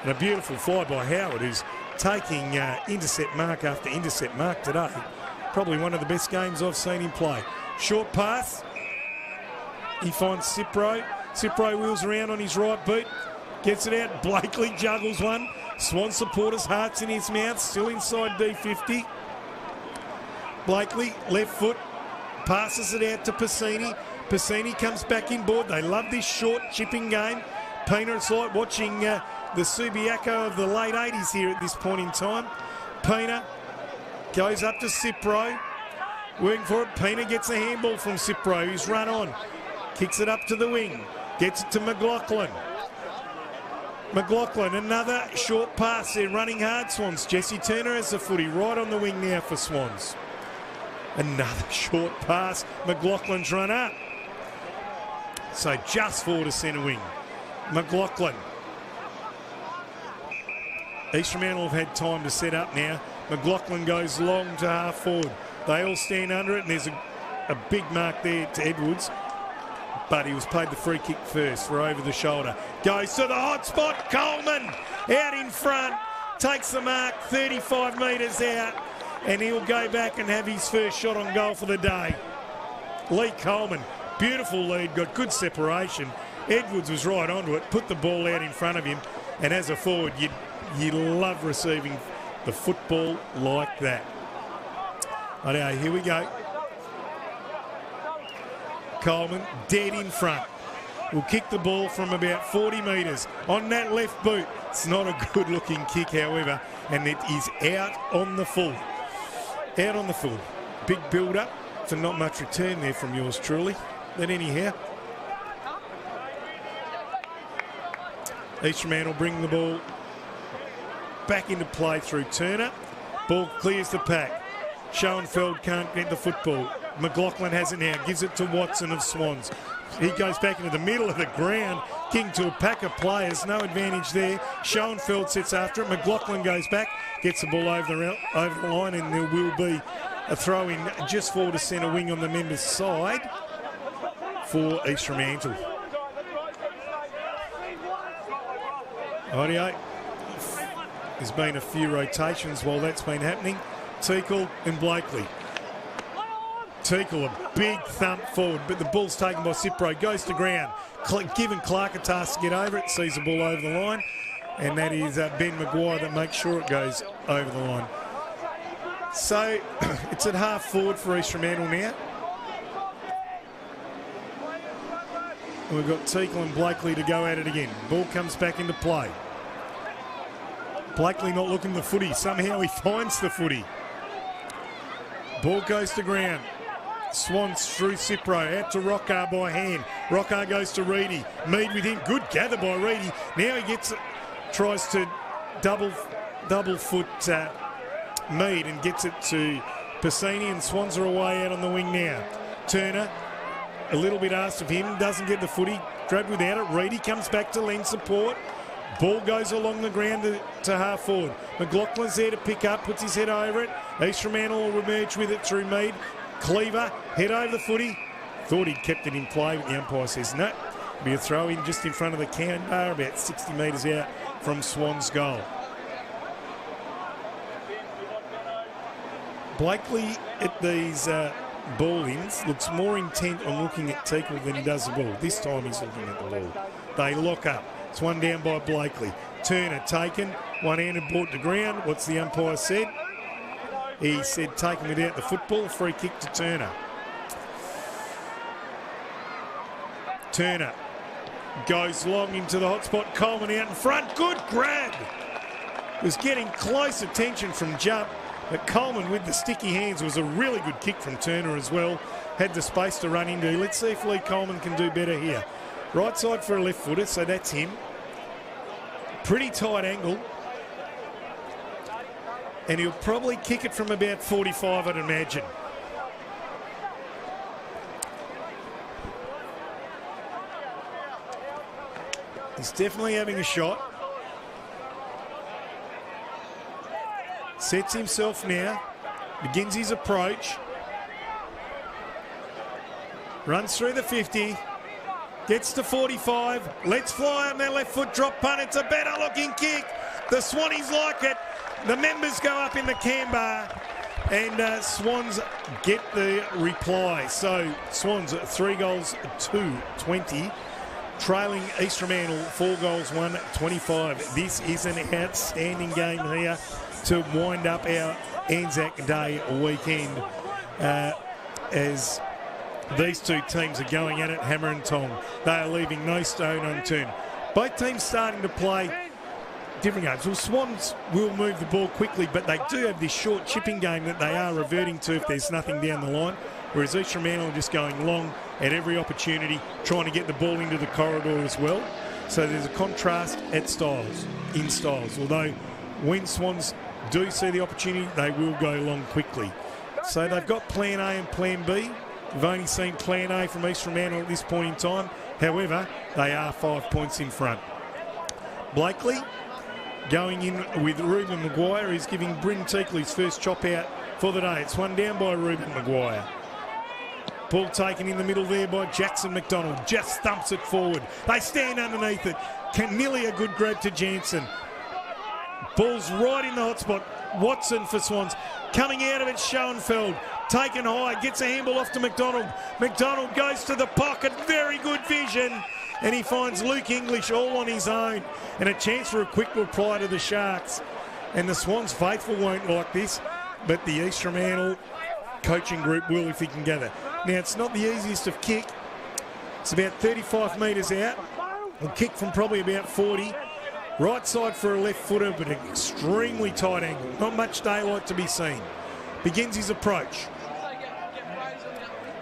And a beautiful fly by Howard, who's taking intercept mark after intercept mark today. Probably one of the best games I've seen him play. Short pass. He finds Cipro. Cipro wheels around on his right boot. Gets it out. Blakely juggles one. Swan supporters, hearts in his mouth. Still inside D50. Blakely, left foot. Passes it out to Piscini. Piscini comes back in board. They love this short chipping game. Pina, it's like watching the Subiaco of the late 80s here at this point in time. Pina goes up to Cipro. Working for it. Pina gets a handball from Cipro, who's run on. Kicks it up to the wing. Gets it to McLaughlin. McLaughlin, another short pass. They're running hard, Swans. Jesse Turner has the footy right on the wing now for Swans. Another short pass. McLaughlin's run up. So just forward to centre wing. McLaughlin. East Fremantle have had time to set up now. McLaughlin goes long to half forward. They all stand under it, and there's a big mark there to Edwards. But he was paid the free kick first for over the shoulder. Goes to the hot spot. Coleman out in front. Takes the mark 35 metres out. And he'll go back and have his first shot on goal for the day. Lee Coleman, beautiful lead, got good separation. Edwards was right onto it, put the ball out in front of him. And as a forward, you love receiving the football like that. Right, here we go. Coleman dead in front. Will kick the ball from about 40 metres on that left boot. It's not a good looking kick, however, and it is out on the full. Out on the full. Big build up for not much return there from yours truly. But anyhow, Fremantle will bring the ball back into play through Turner. Ball clears the pack. Schoenfeld can't get the football. McLaughlin has it now, gives it to Watson of Swans. He goes back into the middle of the ground, kicking to a pack of players. No advantage there. Schoenfeld sits after it. McLaughlin goes back, gets the ball over the line, and there will be a throw in just forward to centre wing on the members' side for Fremantle. Rightio. There's been a few rotations while that's been happening. Teakle and Blakely. Teakle, a big thump forward, but the ball's taken by Cipro, goes to ground. Giving Clark a task to get over it, sees the ball over the line, and that is Ben Maguire that makes sure it goes over the line. So it's at half forward for Fremantle now. We've got Teakle and Blakely to go at it again. Ball comes back into play. Blakely not looking the footy. Somehow he finds the footy. Ball goes to ground. Swans through Cipro, out to Rockar by hand. Rockar goes to Reedy. Mead with him. Good gather by Reedy. Now he tries to double foot Mead and gets it to Piscini, and Swans are away out on the wing now. Turner, a little bit asked of him, doesn't get the footy. Grabbed without it. Reedy comes back to lend support. Ball goes along the ground to half forward. McLaughlin's there to pick up, puts his head over it. Fremantle will emerge with it through Mead. Cleaver, head over the footy. Thought he'd kept it in play, but the umpire says no. Be a throw in just in front of the can bar, about 60 metres out from Swan's goal. Blakely at these ball-ins looks more intent on looking at Teakle than he does the ball. This time he's looking at the ball. They lock up. It's one down by Blakely. Turner taken, one-handed brought to ground. What's the umpire said? He said taken without the football, free kick to Turner. Turner goes long into the hot spot. Coleman out in front. Good grab. Was getting close attention from jump, but Coleman with the sticky hands was a really good kick from Turner as well. Had the space to run into. Let's see if Lee Coleman can do better here. Right side for a left footer, so that's him. Pretty tight angle. And he'll probably kick it from about 45, I'd imagine. He's definitely having a shot. Sets himself now. Begins his approach. Runs through the 50. Gets to 45. Let's fly on their left foot. Drop punt. It's a better looking kick. The Swannies like it. The members go up in the can bar. And Swans get the reply. So Swans 3 goals to 20. Trailing Fremantle 4 goals 1-25. This is an outstanding game here to wind up our Anzac Day weekend as these two teams are going at it hammer and tong. They are leaving no stone unturned. Both teams starting to play different games. Well, Swans will move the ball quickly, but they do have this short chipping game that they are reverting to if there's nothing down the line, whereas Fremantle are just going long at every opportunity, trying to get the ball into the corridor as well. So there's a contrast in styles, although when Swans do see the opportunity, they will go long quickly. So they've got plan A and plan B. We've only seen plan A from Fremantle at this point in time. However, they are 5 points in front. Blakely going in with Reuben Maguire. He's giving Bryn Teakle his first chop out for the day. It's one down by Reuben Maguire. Ball taken in the middle there by Jackson McDonald. Just thumps it forward. They stand underneath it. Nearly a good grab to Jansen. Ball's right in the hot spot. Watson for Swans. Coming out of it, Schoenfeld. Taken high. Gets a handball off to McDonald. McDonald goes to the pocket. Very good vision. And he finds Luke English all on his own. And a chance for a quick reply to the Sharks. And the Swans faithful won't like this. But the Fremantle coaching group will if he can gather. Now, it's not the easiest of kick, It's about 35 metres out. A kick from probably about 40. Right side for a left footer, but an extremely tight angle. Not much daylight to be seen. Begins his approach.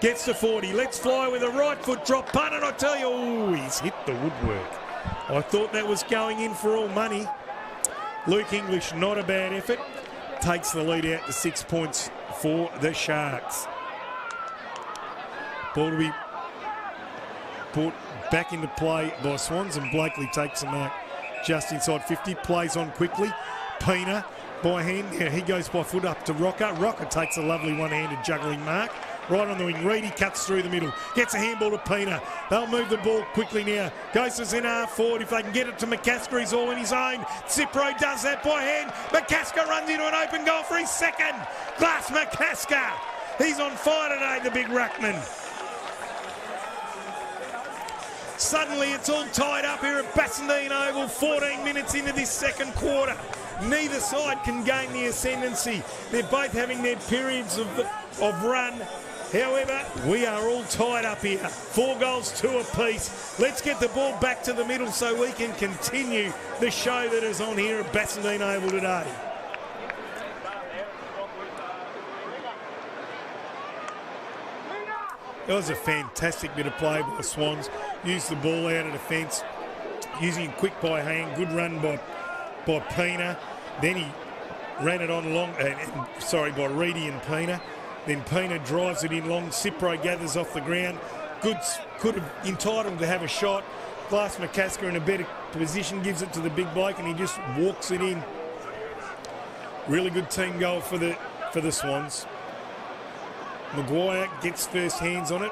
Gets to 40. Let's fly with a right foot drop punt, and I tell you, oh, he's hit the woodwork. I thought that was going in for all money. Luke English, not a bad effort. Takes the lead out to 6 points for the Sharks. Ball to be brought back into play by Swans, and Blakely takes a mark just inside 50. Plays on quickly. Pina by hand. Yeah, he goes by foot up to Rocker. Rocker takes a lovely one-handed juggling mark. Right on the wing. Reedy cuts through the middle. Gets a handball to Pina. They'll move the ball quickly now. Goes to centre half forward. If they can get it to McCasker, he's all in his own. Cipro does that by hand. McCasker runs into an open goal for his second. Glass McCasker. He's on fire today, the big ruckman. Suddenly it's all tied up here at Bassendean Oval, 14 minutes into this second quarter. Neither side can gain the ascendancy. They're both having their periods of run. However, we are all tied up here. 4 goals, 2 apiece. Let's get the ball back to the middle so we can continue the show that is on here at Bassendean Oval today. That was a fantastic bit of play by the Swans. Used the ball out of defence, using it quick by hand. Good run by Pina. Then he ran it on long, by Reedy and Pina. Then Pina drives it in long. Cipro gathers off the ground. Could have entitled to have a shot. Glass McCasker in a better position, gives it to the big bloke, and he just walks it in. Really good team goal for the Swans. Maguire gets first hands on it,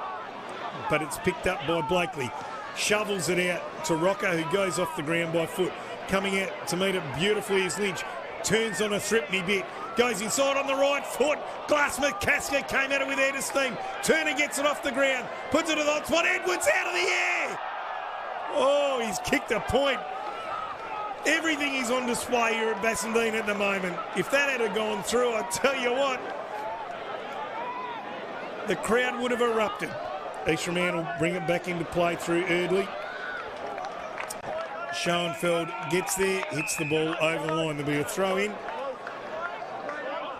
but it's picked up by Blakely. Shovels it out to Rocker, who goes off the ground by foot. Coming out to meet it beautifully is Lynch. Turns on a threepenny bit. Goes inside on the right foot. Glass McCasker came at it with head of steam. Turner gets it off the ground. Puts it to the hot spot. Edwards out of the air. Oh, he's kicked a point. Everything is on display here at Bassendean at the moment. If that had gone through, I tell you what, the crowd would have erupted. East Fremantle will bring it back into play through Erdley. Schoenfeld gets there, hits the ball over the line. There'll be a throw in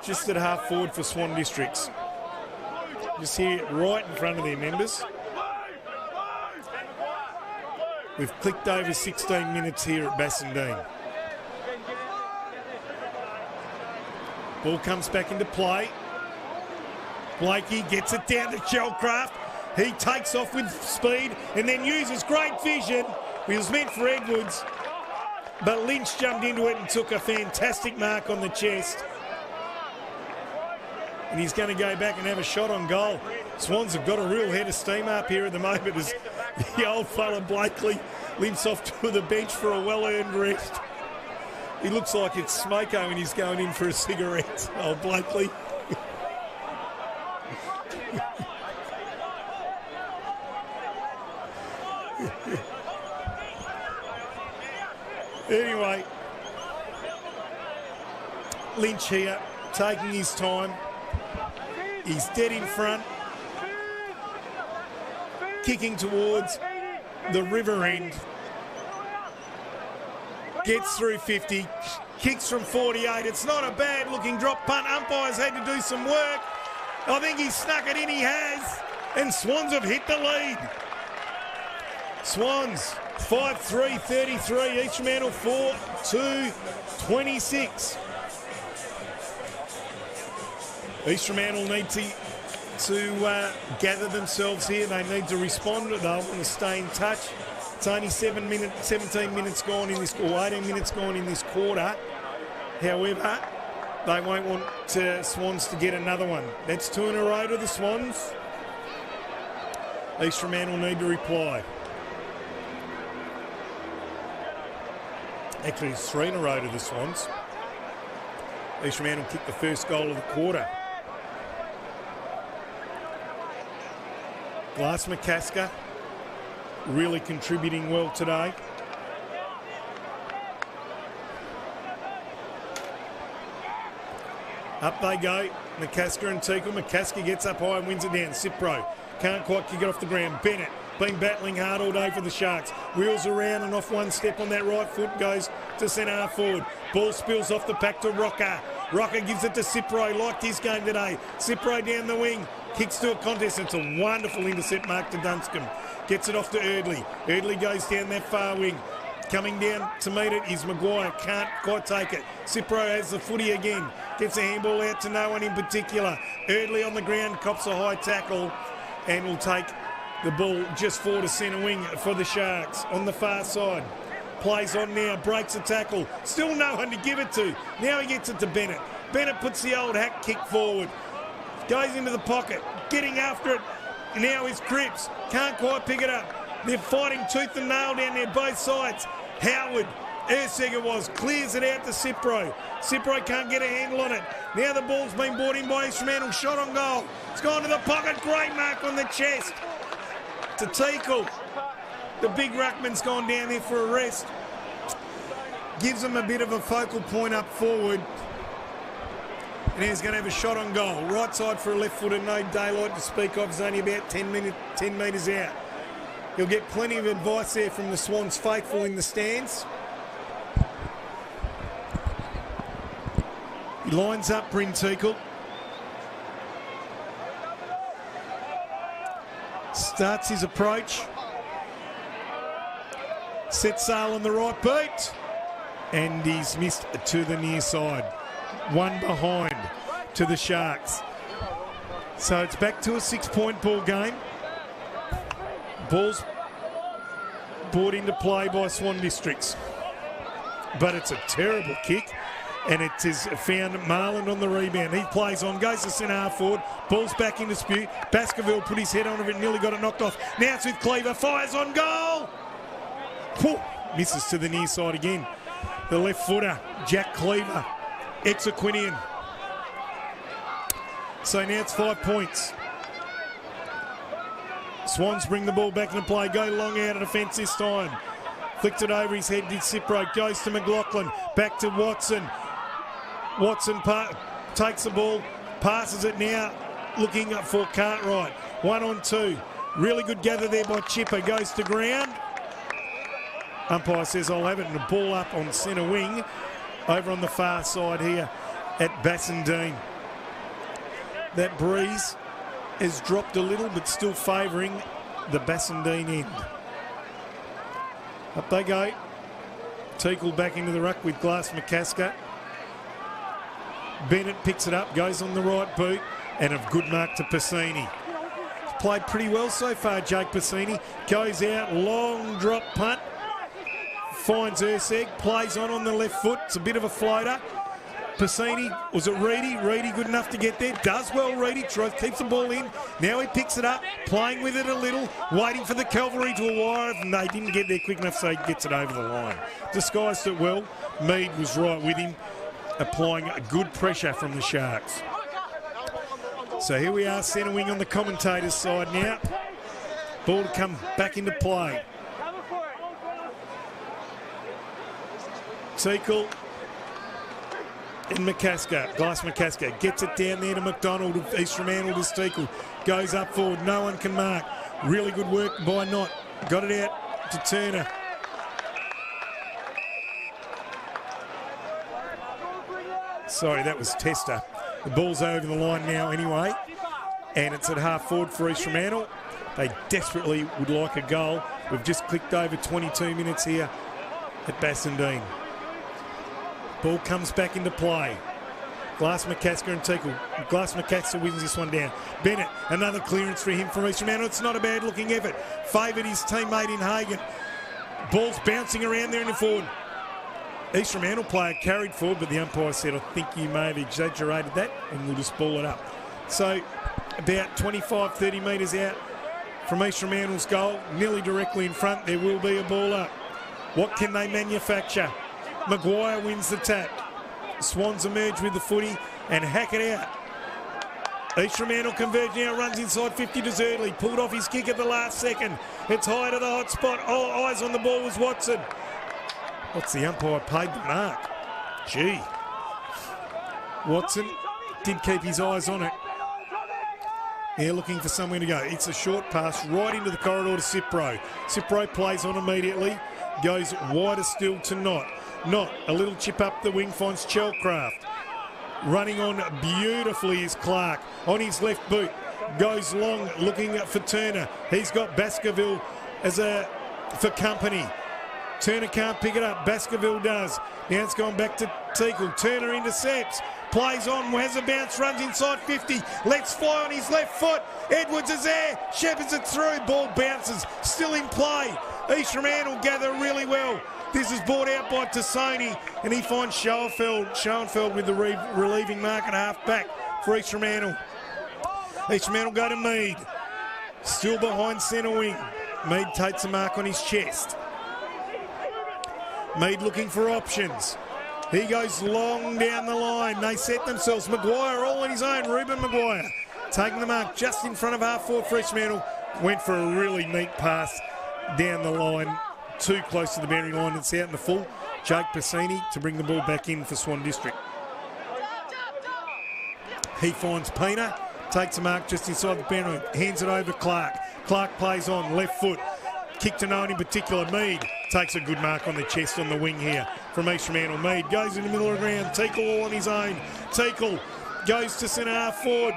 just at half forward for Swan Districts. Just here right in front of their members. We've clicked over 16 minutes here at Bassendean. Ball comes back into play. Blakey gets it down to Shellcraft. He takes off with speed and then uses great vision. It was meant for Edwards, but Lynch jumped into it and took a fantastic mark on the chest. And he's going to go back and have a shot on goal. Swans have got a real head of steam up here at the moment as the old fella Blakely limps off to the bench for a well-earned rest. He looks like it's Smoko when he's going in for a cigarette. Oh, Blakely. Anyway, Lynch here, taking his time. He's dead in front, kicking towards the river end. Gets through 50, kicks from 48. It's not a bad looking drop punt. Umpires had to do some work. I think he snuck it in, he has. And Swans have hit the lead. Swans 5-3, 33. East Fremantle 4-2, 26. East Fremantle need to gather themselves here. They need to respond. They want to stay in touch. It's only 17 minutes gone in this, or 18 minutes gone in this quarter. However, they won't want Swans to get another one. That's 2 in a row to the Swans. East Fremantle need to reply. Actually, it's 3 in a row to the Swans. East Fremantle kicked the first goal of the quarter. Glass McCasker really contributing well today. Up they go. McCasker and Teakle. McCasker gets up high and wins it down. Cipro can't quite kick it off the ground. Bennett been battling hard all day for the Sharks. Wheels around and off one step on that right foot, goes to centre half forward. Ball spills off the pack to Rocker. Rocker gives it to Cipro, liked his game today. Cipro down the wing, kicks to a contest. It's a wonderful intercept mark to Dunscombe. Gets it off to Erdley. Erdley goes down that far wing. Coming down to meet it is Maguire. Can't quite take it. Cipro has the footy again. Gets a handball out to no one in particular. Erdley on the ground, cops a high tackle and will take the ball just forward to centre wing for the Sharks on the far side. Plays on now, breaks a tackle. Still no one to give it to. Now he gets it to Bennett. Bennett puts the old hack kick forward. Goes into the pocket, getting after it. Now is Cripps. Can't quite pick it up. They're fighting tooth and nail down there, both sides. Howard, Erseger clears it out to Cipro. Cipro can't get a handle on it. Now the ball's been brought in by Fremantle. Shot on goal. It's gone to the pocket. Great mark on the chest. To Teakle. The big ruckman's gone down there for a rest. Gives them a bit of a focal point up forward. And he's going to have a shot on goal. Right side for a left footer, no daylight to speak of. He's only about 10 metres out. He'll get plenty of advice there from the Swans faithful in the stands. He lines up Bryn Teakle. Starts his approach. Sets sail on the right beat. And he's missed to the near side. One behind to the Sharks. So it's back to a 6-point ball game. Ball's brought into play by Swan Districts. But it's a terrible kick. And it is found Marlon on the rebound. He plays on, goes to centre half forward. Ball's back in dispute. Baskerville put his head on it, nearly got it knocked off. Now it's with Cleaver. Fires on goal. Whew, misses to the near side again. The left footer, Jack Cleaver. Ex-Aquinian. So now it's 5 points. Swans bring the ball back into play. Go long out of defence this time. Flicked it over his head, did Cipro. Goes to McLaughlin. Back to Watson. Watson takes the ball. Passes it now. Looking for Cartwright. 1 on 2. Really good gather there by Chipper. Goes to ground. Umpire says I'll have it, and the ball up on centre wing. Over on the far side here at Bassendean. That breeze has dropped a little, but still favouring the Bassendean end. Up they go. Teakle back into the ruck with Glass McCasker. Bennett picks it up, goes on the right boot, and a good mark to Piscini. Played pretty well so far, Jake Piscini. Goes out, long drop punt. Finds Erseg, plays on the left foot. It's a bit of a floater. Piscini, was it Reedy? Reedy good enough to get there. Does well, Reedy. Keeps the ball in. Now he picks it up, playing with it a little, waiting for the cavalry to arrive, and they didn't get there quick enough, so he gets it over the line. Disguised it well. Mead was right with him, applying good pressure from the Sharks. So here we are, centre wing on the commentator's side now. Ball to come back into play. Teakle and McCasker. Glass McCasker gets it down there to McDonald of East Fremantle to Teakle. Goes up forward. No one can mark. Really good work by Knott. Got it out to Turner. Sorry, that was Tester. The ball's over the line now anyway. And it's at half forward for East Fremantle. They desperately would like a goal. We've just clicked over 22 minutes here at Bassendean. Ball comes back into play. Glass McCasker and Teakle. Glass McCasker wins this one down. Bennett, another clearance for him from East Fremantle. It's not a bad looking effort. Favoured his teammate in Hagan. Ball's bouncing around there in the forward. East Fremantle player carried forward, but the umpire said, I think you may have exaggerated that, and we'll just ball it up. So about 25, 30 metres out from East Fremantle's goal, nearly directly in front, there will be a ball up. What can they manufacture? Maguire wins the tap. Swans emerge with the footy and hack it out. East Fremantle converge now, runs inside 50 to Zerdley. Pulled off his kick at the last second. It's high to the hot spot. All eyes on the ball was Watson. What's the umpire paid the mark? Gee. Watson did keep his eyes on it. They're looking for somewhere to go. It's a short pass right into the corridor to Cipro. Cipro plays on immediately. Goes wider still to Knott. Knott, a little chip up the wing, finds Chelcraft. Running on beautifully is Clark. On his left boot. Goes long, looking for Turner. He's got Baskerville for company. Turner can't pick it up. Baskerville does. Now it's gone back to Teakle. Turner intercepts. Plays on, has a bounce, runs inside 50. Lets fly on his left foot. Edwards is there. Shepherds it through. Ball bounces. Still in play. East Fremantle gather really well. This is brought out by Tassoni, and he finds Schoenfeld with the relieving mark at half back for East Fremantle. East Fremantle go to Mead. Still behind centre wing. Mead takes a mark on his chest. Mead looking for options. He goes long down the line. They set themselves. Maguire all on his own. Ruben Maguire taking the mark just in front of half forward for East Fremantle. Went for a really neat pass down the line. Too close to the boundary line. It's out in the full. Jake Piscini to bring the ball back in for Swan District. He finds Pena. Takes a mark just inside the boundary. Hands it over Clark. Clark plays on. Left foot. Kick to no one in particular. Mead takes a good mark on the chest on the wing here from East Fremantle. Mead goes in the middle of the ground. Teakle all on his own. Teakle goes to centre half forward.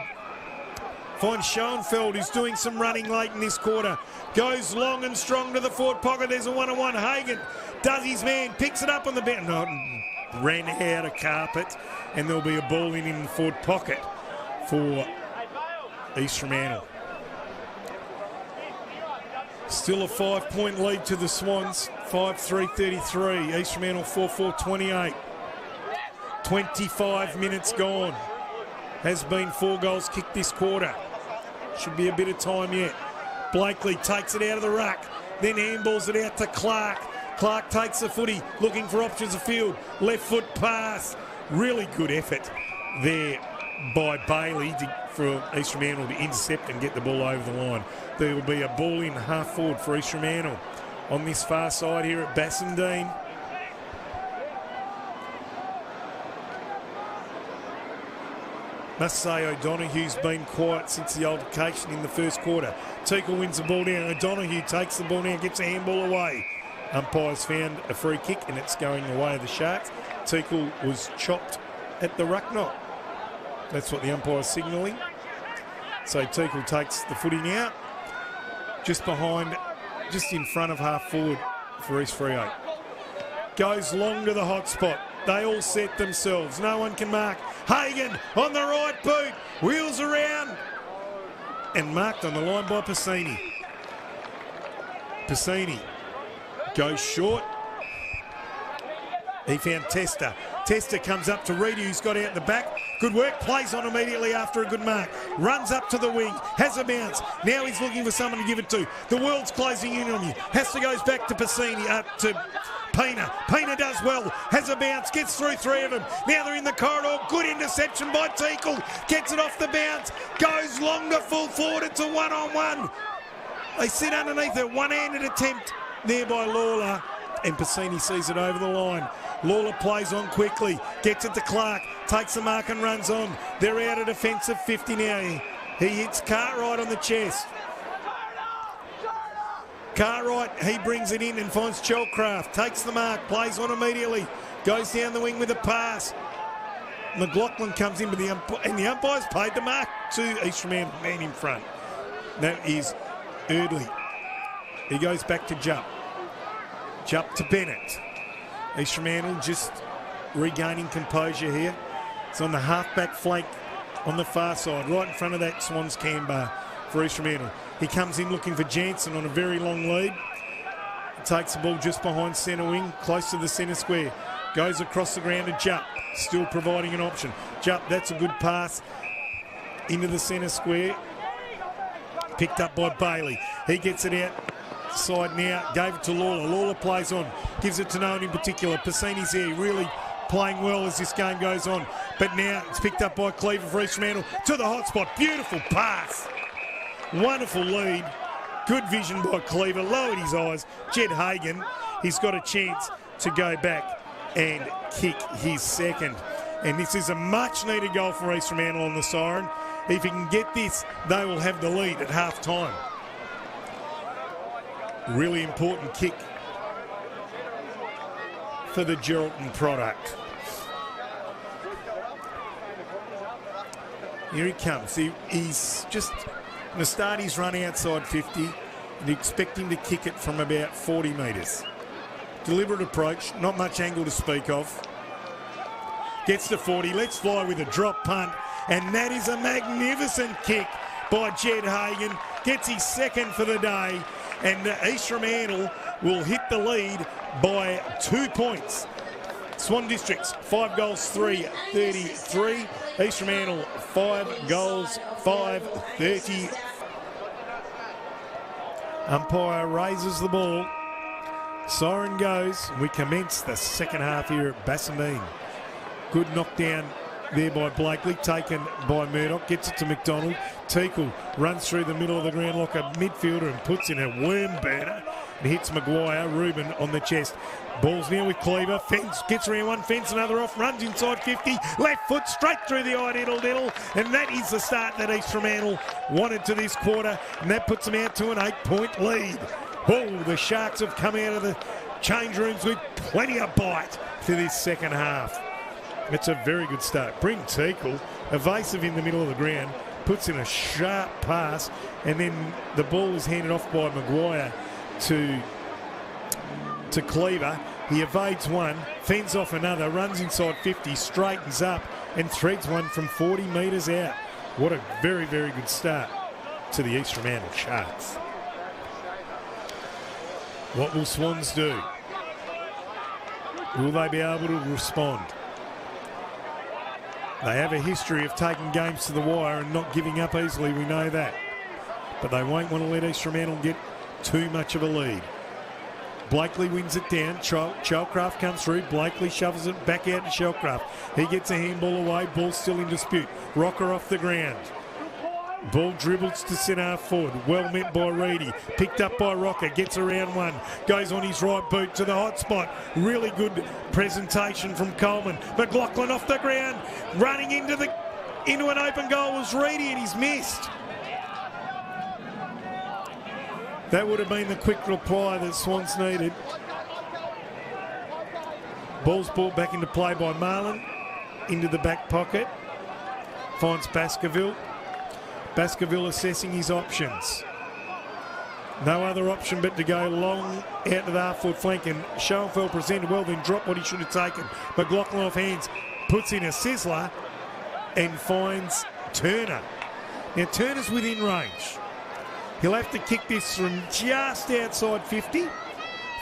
Finds Schoenfeld, who's doing some running late in this quarter. Goes long and strong to the forward pocket. There's a one-on-one. Hagen does his man. Picks it up on the bound. No, ran out of carpet. And there'll be a ball in the forward pocket for East Fremantle. Still a 5-point lead to the Swans. 5-3-33. East Fremantle 4-4-28. 25 minutes gone. Has been 4 goals kicked this quarter. Should be a bit of time yet. Blakely takes it out of the ruck. Then handballs it out to Clark. Clark takes the footy, looking for options of field. Left foot pass. Really good effort there by Bailey for East Fremantle to intercept and get the ball over the line. There will be a ball in half forward for East Fremantle on this far side here at Bassendean. Must say O'Donoghue's been quiet since the altercation in the first quarter. Teakle wins the ball down. O'Donoghue takes the ball down, gets a handball away. Umpires found a free kick and it's going the way of the Sharks. Teakle was chopped at the ruck knot. That's what the umpire's signalling. So Teakle takes the footy now. Just in front of half forward for East Freo. Goes long to the hot spot. They all set themselves. No one can mark. Hagen on the right boot. Wheels around. And marked on the line by Piscini. Piscini goes short. He found Testa. Testa comes up to Reedy, who's got out in the back. Good work. Plays on immediately after a good mark. Runs up to the wing. Has a bounce. Now he's looking for someone to give it to. The world's closing in on you. Has to goes back to Piscini. To Pena. Pena does well. Has a bounce. Gets through 3 of them. Now they're in the corridor. Good interception by Teakle. Gets it off the bounce. Goes long to full forward. It's a one-on-one. They sit underneath it. One-handed attempt there by Lawler. And Piscini sees it over the line. Lawler plays on quickly. Gets it to Clark. Takes the mark and runs on. They're out of defensive 50 now. He hits Cartwright on the chest. Cartwright, he brings it in and finds Chelcraft. Takes the mark, plays on immediately. Goes down the wing with a pass. McLaughlin comes in, and the umpire's paid the mark to East Fremantle, man in front. That is Erdley. He goes back to Jupp. Jupp to Bennett. East Fremantle just regaining composure here. It's on the half-back flank on the far side, right in front of that Swans can bar for East Fremantle. He comes in looking for Jansen on a very long lead. Takes the ball just behind centre wing, close to the centre square. Goes across the ground to Jupp, still providing an option. Jupp, that's a good pass into the centre square. Picked up by Bailey. He gets it outside now, gave it to Lawler. Lawler plays on, gives it to no one in particular. Piscini's there, really playing well as this game goes on. But now it's picked up by Cleaver for East Fremantle to the hot spot. Beautiful pass. Wonderful lead. Good vision by Cleaver. Lowered his eyes. Jed Hagen, he's got a chance to go back and kick his second. And this is a much needed goal for East Fremantle on the siren. If he can get this, they will have the lead at half time. Really important kick for the Geraldton product. Here he comes. He's just, in the start, he's run outside 50, and you expect him to kick it from about 40 metres. Deliberate approach, not much angle to speak of. Gets to 40, lets fly with a drop punt, and that is a magnificent kick by Jed Hagan. Gets his second for the day, and East Fremantle will hit the lead by 2 points. Swan Districts 5 goals 3-33. East Fremantle 5 goals 5-30. Umpire raises the ball. Siren goes. We commence the second half here at Bassendean. Good knockdown there by Blakely, taken by Murdoch, gets it to McDonald. Teakle runs through the middle of the ground like a midfielder and puts in a worm burner and hits Maguire. Reuben on the chest. Ball's now with Cleaver. Fence gets around one fence, another off, runs inside 50. Left foot straight through the eye, diddle. And that is the start that East Fremantle wanted to this quarter, and that puts them out to an 8-point lead. Oh, the Sharks have come out of the change rooms with plenty of bite for this second half. It's a very good start. Bryn Teakle, evasive in the middle of the ground, puts in a sharp pass, and then the ball is handed off by Maguire to Cleaver. He evades one, fends off another, runs inside 50, straightens up, and threads one from 40 metres out. What a very, very good start to the East Fremantle Sharks. What will Swans do? Will they be able to respond? They have a history of taking games to the wire and not giving up easily, we know that. But they won't want to let East Fremantle get too much of a lead. Blakely wins it down. Shellcraft comes through. Blakely shovels it back out to Shellcraft. He gets a handball away. Ball still in dispute. Rocker off the ground. Ball dribbles to centre half forward. Well met by Reedy. Picked up by Rocker. Gets around one. Goes on his right boot to the hot spot. Really good presentation from Coleman. McLaughlin off the ground. Running into an open goal was Reedy, and he's missed. That would have been the quick reply that Swans needed. Ball's brought back into play by Marlin. Into the back pocket. Finds Baskerville. Baskerville assessing his options. No other option but to go long out to the half-foot flank, and Schoenfeld presented well, then dropped what he should have taken. McLaughlin off hands, puts in a sizzler and finds Turner. Now Turner's within range. He'll have to kick this from just outside 50.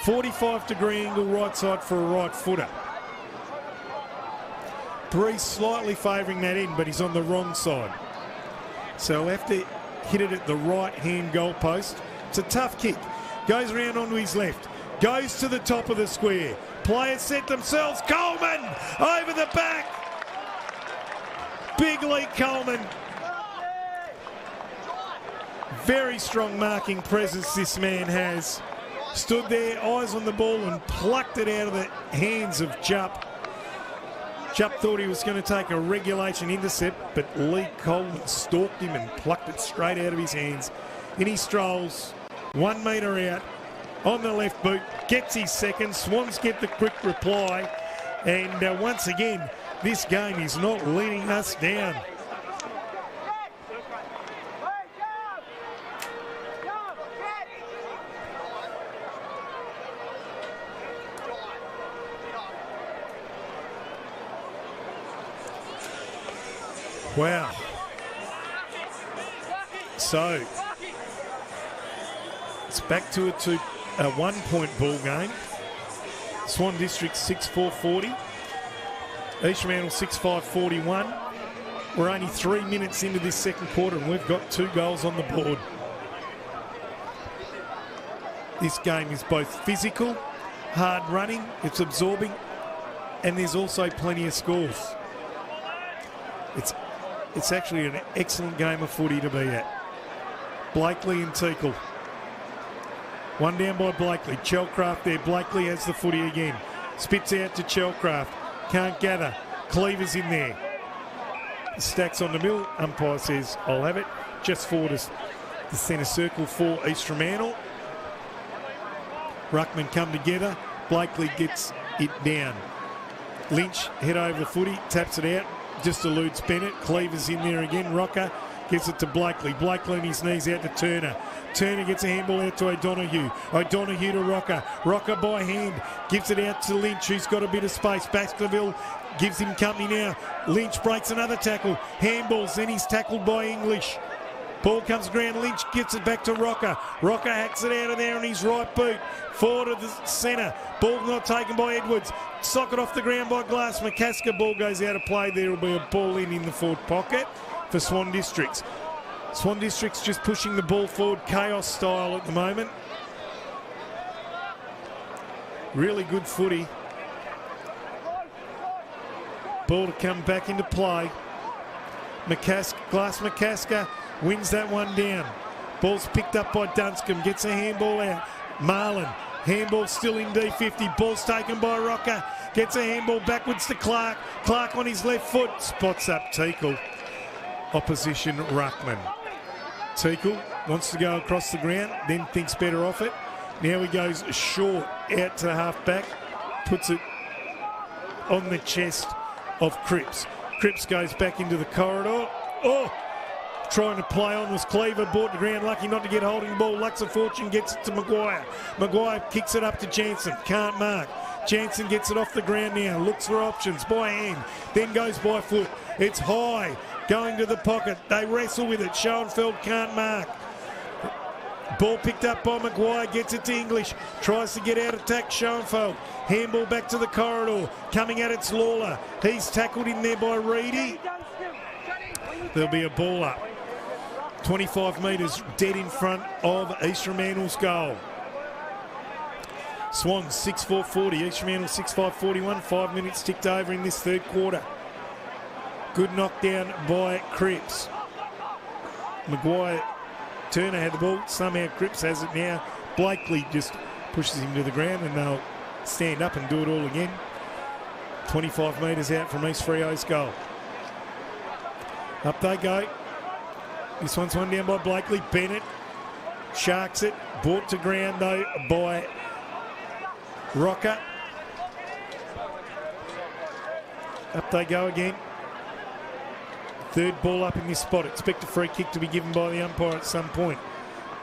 45-degree angle right side for a right footer. Bree slightly favouring that end, but he's on the wrong side. So he'll have to hit it at the right-hand goal post. It's a tough kick. Goes around onto his left. Goes to the top of the square. Players set themselves. Coleman over the back. Big Lee Coleman. Very strong marking presence this man has. Stood there, eyes on the ball, and plucked it out of the hands of Jupp. Jupp thought he was going to take a regulation intercept, but Lee Coleman stalked him and plucked it straight out of his hands. In he strolls, 1 metre out, on the left boot, gets his second. Swans get the quick reply, and once again, this game is not letting us down. Wow. So, it's back to a 1-point ball game. Swan District 6-4-40. East Fremantle 6-5-41. We're only 3 minutes into this second quarter and we've got 2 goals on the board. This game is both physical, hard running, it's absorbing, and there's also plenty of scores. It's actually an excellent game of footy to be at. Blakely and Teakle. One down by Blakely. Shellcraft there. Blakely has the footy again. Spits out to Shellcraft. Can't gather. Cleaver's in there. Stacks on the mill. Umpire says, I'll have it. Just forward us the centre circle for East Fremantle. Ruckman come together. Blakely gets it down. Lynch head over the footy, taps it out, just eludes Bennett. Cleaver's in there again. Rocker gives it to Blakely. Blakely on his knees out to Turner. Turner gets a handball out to O'Donoghue. O'Donoghue to Rocker. Rocker by hand gives it out to Lynch, who's got a bit of space. Baskerville gives him company now. Lynch breaks another tackle. Handballs, then he's tackled by English. Ball comes ground. Lynch gets it back to Rocker. Rocker hacks it out of there on his right boot. Forward of the centre. Ball not taken by Edwards. Socket off the ground by Glass. McCasker. Ball goes out of play. There will be a ball in the forward pocket for Swan Districts. Swan Districts just pushing the ball forward chaos style at the moment. Really good footy. Ball to come back into play. Glass McCasker wins that one down. Ball's picked up by Dunscombe. Gets a handball out. Marlin. Handball still in D50. Ball's taken by Rocker. Gets a handball backwards to Clark. Clark on his left foot. Spots up Teakle. Opposition Ruckman. Teakle wants to go across the ground, then thinks better off it. Now he goes short out to the half-back. Puts it on the chest of Cripps. Cripps goes back into the corridor. Oh! Trying to play on was Cleaver, brought to ground, lucky not to get holding the ball. Lux of Fortune gets it to Maguire. Maguire kicks it up to Jansen, can't mark. Jansen gets it off the ground now, looks for options by hand, then goes by foot. It's high, going to the pocket. They wrestle with it. Schoenfeld can't mark. Ball picked up by Maguire, gets it to English, tries to get out attack Schoenfeld. Handball back to the corridor, coming at it's Lawler. He's tackled in there by Reedy. There'll be a ball up. 25 metres dead in front of East Fremantle's goal. Swan 6-4-40, East Fremantle 6-5-41. 5 minutes ticked over in this third quarter. Good knockdown by Cripps. Maguire, Turner had the ball. Somehow Cripps has it now. Blakely just pushes him to the ground and they'll stand up and do it all again. 25 metres out from East Freo's goal. Up they go. This one's one down by Blakely. Bennett sharks it. Brought to ground though by Rocker. Up they go again. Third ball up in this spot. Expect a free kick to be given by the umpire at some point.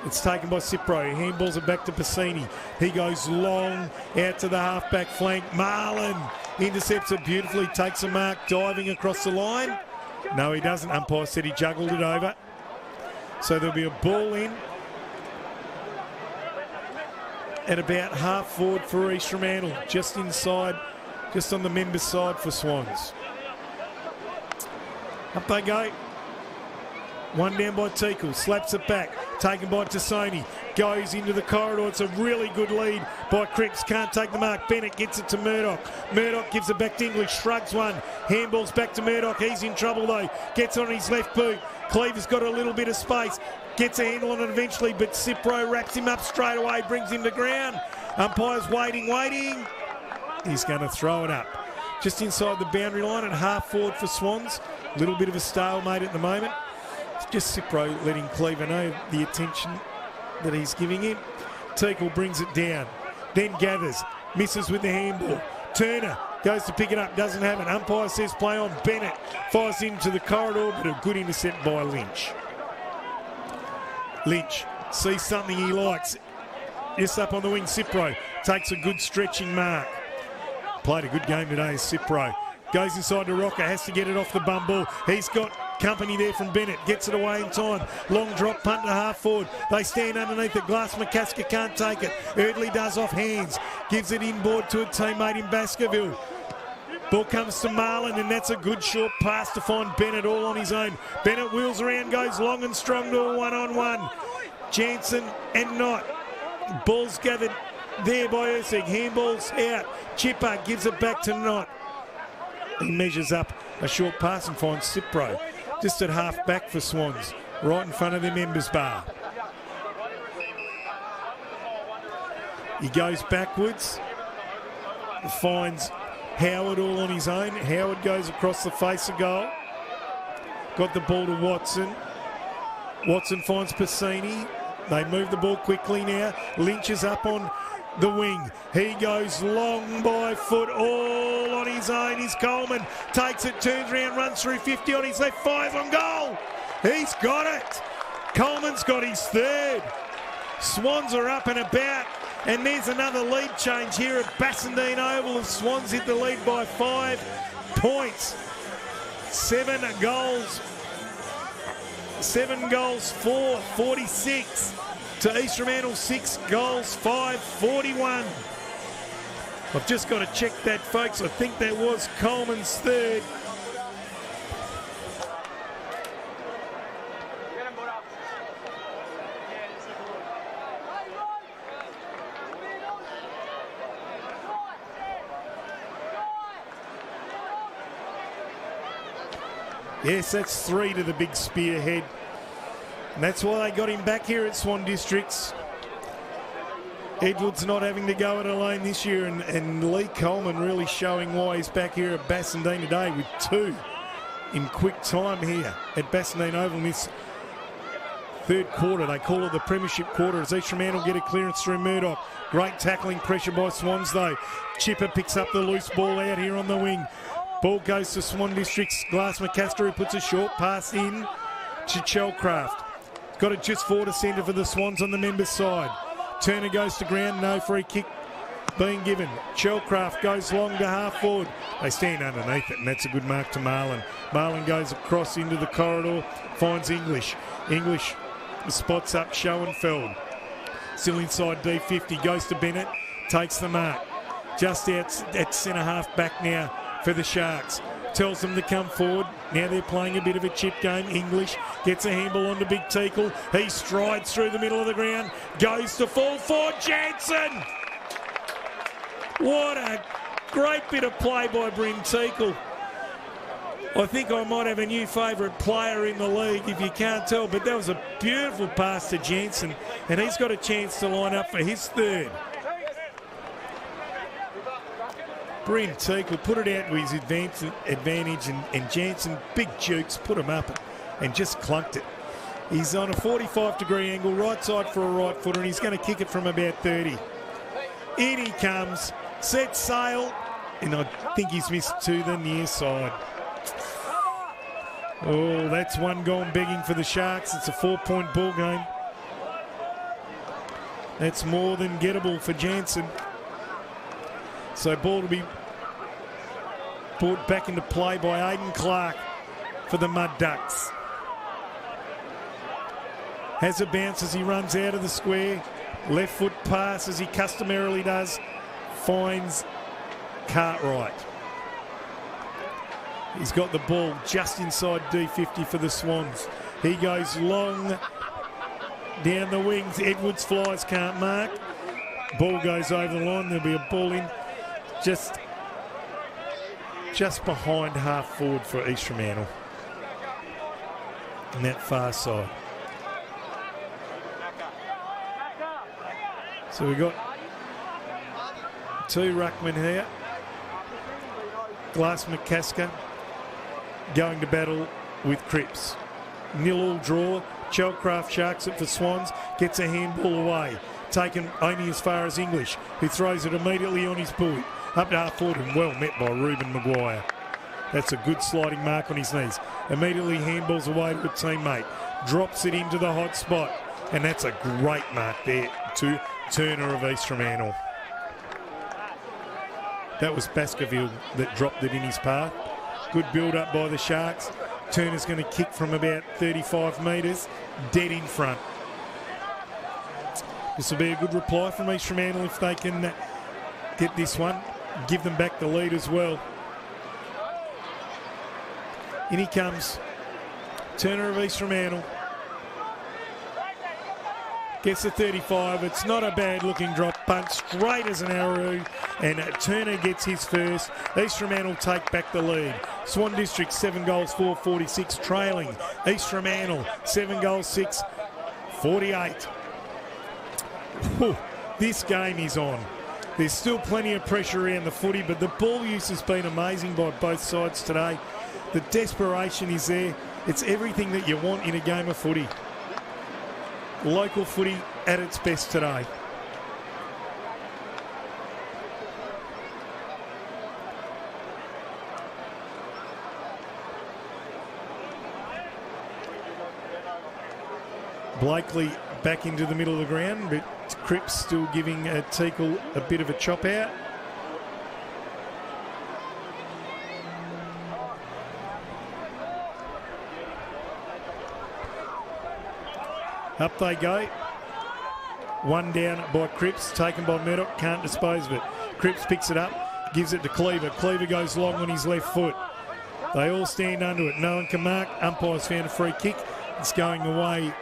It's taken by Cipro. Handballs it back to Bassini. He goes long out to the half-back flank. Marlin intercepts it beautifully. Takes a mark, diving across the line. No, he doesn't. Umpire said he juggled it over. So there'll be a ball in at about half forward for East Fremantle. Just inside, just on the members' side for Swans. Up they go. One down by Teakle. Slaps it back. Taken by Tassoni. Goes into the corridor. It's a really good lead by Cripps. Can't take the mark. Bennett gets it to Murdoch. Murdoch gives it back to English. Shrugs one. Handballs back to Murdoch. He's in trouble though. Gets on his left boot. Cleaver's got a little bit of space. Gets a handle on it eventually, but Cipro wraps him up straight away. Brings him to ground. Umpire's waiting. He's going to throw it up. Just inside the boundary line and half forward for Swans. A little bit of a stalemate at the moment. It's just Cipro letting Cleaver know the attention that he's giving him. Teakle brings it down, then gathers, misses with the handball. Turner goes to pick it up, doesn't have it. Umpire says play on. Bennett fires into the corridor, but a good intercept by Lynch. Lynch sees something he likes. Just up on the wing, Cipro takes a good stretching mark. Played a good game today, Cipro. Goes inside to Rocker, has to get it off the bum ball. He's got company there from Bennett, gets it away in time. Long drop, punt to half forward. They stand underneath it. Glass McCasker can't take it. Erdley does off hands, gives it inboard to a teammate in Baskerville. Ball comes to Marlin, and that's a good short pass to find Bennett all on his own. Bennett wheels around, goes long and strong to a one-on-one. Jansen and Knott. Ball's gathered there by Ursig. Handball's out. Chipper gives it back to Knott. He measures up a short pass and finds Cipro just at half back for Swans, right in front of the members bar. He goes backwards, finds Howard all on his own. Howard goes across the face of goal. Got the ball to Watson. Watson finds Piscini. They move the ball quickly now. Lynch is up on the wing. He goes long by foot, all on his own. Is Coleman. Takes it, turns around, runs through 50 on his left, fires on goal. He's got it. Coleman's got his third. Swans are up and about. And there's another lead change here at Bassendean Oval. The Swans hit the lead by 5 points. 7 goals. 7 goals, 4, 46. To East Fremantle, 6 goals, 5, 41. I've just got to check that, folks. I think that was Coleman's third. Yes, that's 3 to the big spearhead. And that's why they got him back here at Swan Districts. Edwards not having to go it alone this year, and Lee Coleman really showing why he's back here at Bassendean today with 2 in quick time here at Bassendean Oval in this third quarter. They call it the premiership quarter as East Fremantle get a clearance through Murdoch. Great tackling pressure by Swans though. Chipper picks up the loose ball out here on the wing. Ball goes to Swan Districts. Glass McCaster who puts a short pass in to Chelcraft. Got it just forward to centre for the Swans on the members' side. Turner goes to ground. No free kick being given. Chelcraft goes long to half forward. They stand underneath it, and that's a good mark to Marlon. Marlon goes across into the corridor, finds English. English spots up Schoenfeld. Still inside D50, goes to Bennett, takes the mark. Just out at centre half back now for the Sharks. Tells them to come forward. Now they're playing a bit of a chip game. English gets a handball onto Big Teakle. He strides through the middle of the ground. Goes to full for Jansen. What a great bit of play by Bryn Teakle. I think I might have a new favourite player in the league, if you can't tell, but that was a beautiful pass to Jansen, and he's got a chance to line up for his third. Bryn Teakle put it out to his advantage, and Jansen, big jukes, put him up and just clunked it. He's on a 45-degree angle, right side for a right footer, and he's going to kick it from about 30. In he comes, set sail, and I think he's missed to the near side. Oh, that's one gone begging for the Sharks. It's a 4-point ball game. That's more than gettable for Jansen. So ball to be brought back into play by Aidan Clark for the Mud Ducks. Has a bounce as he runs out of the square. Left foot pass as he customarily does. Finds Cartwright. He's got the ball just inside D50 for the Swans. He goes long down the wings. Edwards flies, can't mark. Ball goes over the line. There'll be a ball in just behind half forward for East Fremantle. On that far side. So we've got 2 ruckmen here. Glass McCasker going to battle with Cripps. 0-0 draw. Chelcraft sharks it for Swans. Gets a handball away. Taken only as far as English, who throws it immediately on his boot. Up to half forward and well met by Reuben Maguire. That's a good sliding mark on his knees. Immediately handballs away to a teammate. Drops it into the hot spot. And that's a great mark there to Turner of East Fremantle. That was Baskerville that dropped it in his path. Good build-up by the Sharks. Turner's going to kick from about 35 metres, dead in front. This will be a good reply from East Fremantle if they can get this one. Give them back the lead as well. In he comes. Turner of East Fremantle. Gets the 35. It's not a bad looking drop. Punt straight as an arrow. And Turner gets his first. East Fremantle take back the lead. Swan District 7 goals, 4-46 trailing. East Fremantle 7 goals, 6-48. Whew, this game is on. There's still plenty of pressure around the footy, but the ball use has been amazing by both sides today. The desperation is there. It's everything that you want in a game of footy. Local footy at its best today. Blakely back into the middle of the ground, but Cripps still giving Teakle a bit of a chop out. Up they go. One down by Cripps, taken by Murdoch, can't dispose of it. Cripps picks it up, gives it to Cleaver. Cleaver goes long on his left foot. They all stand under it. No one can mark. Umpire's found a free kick. It's going the way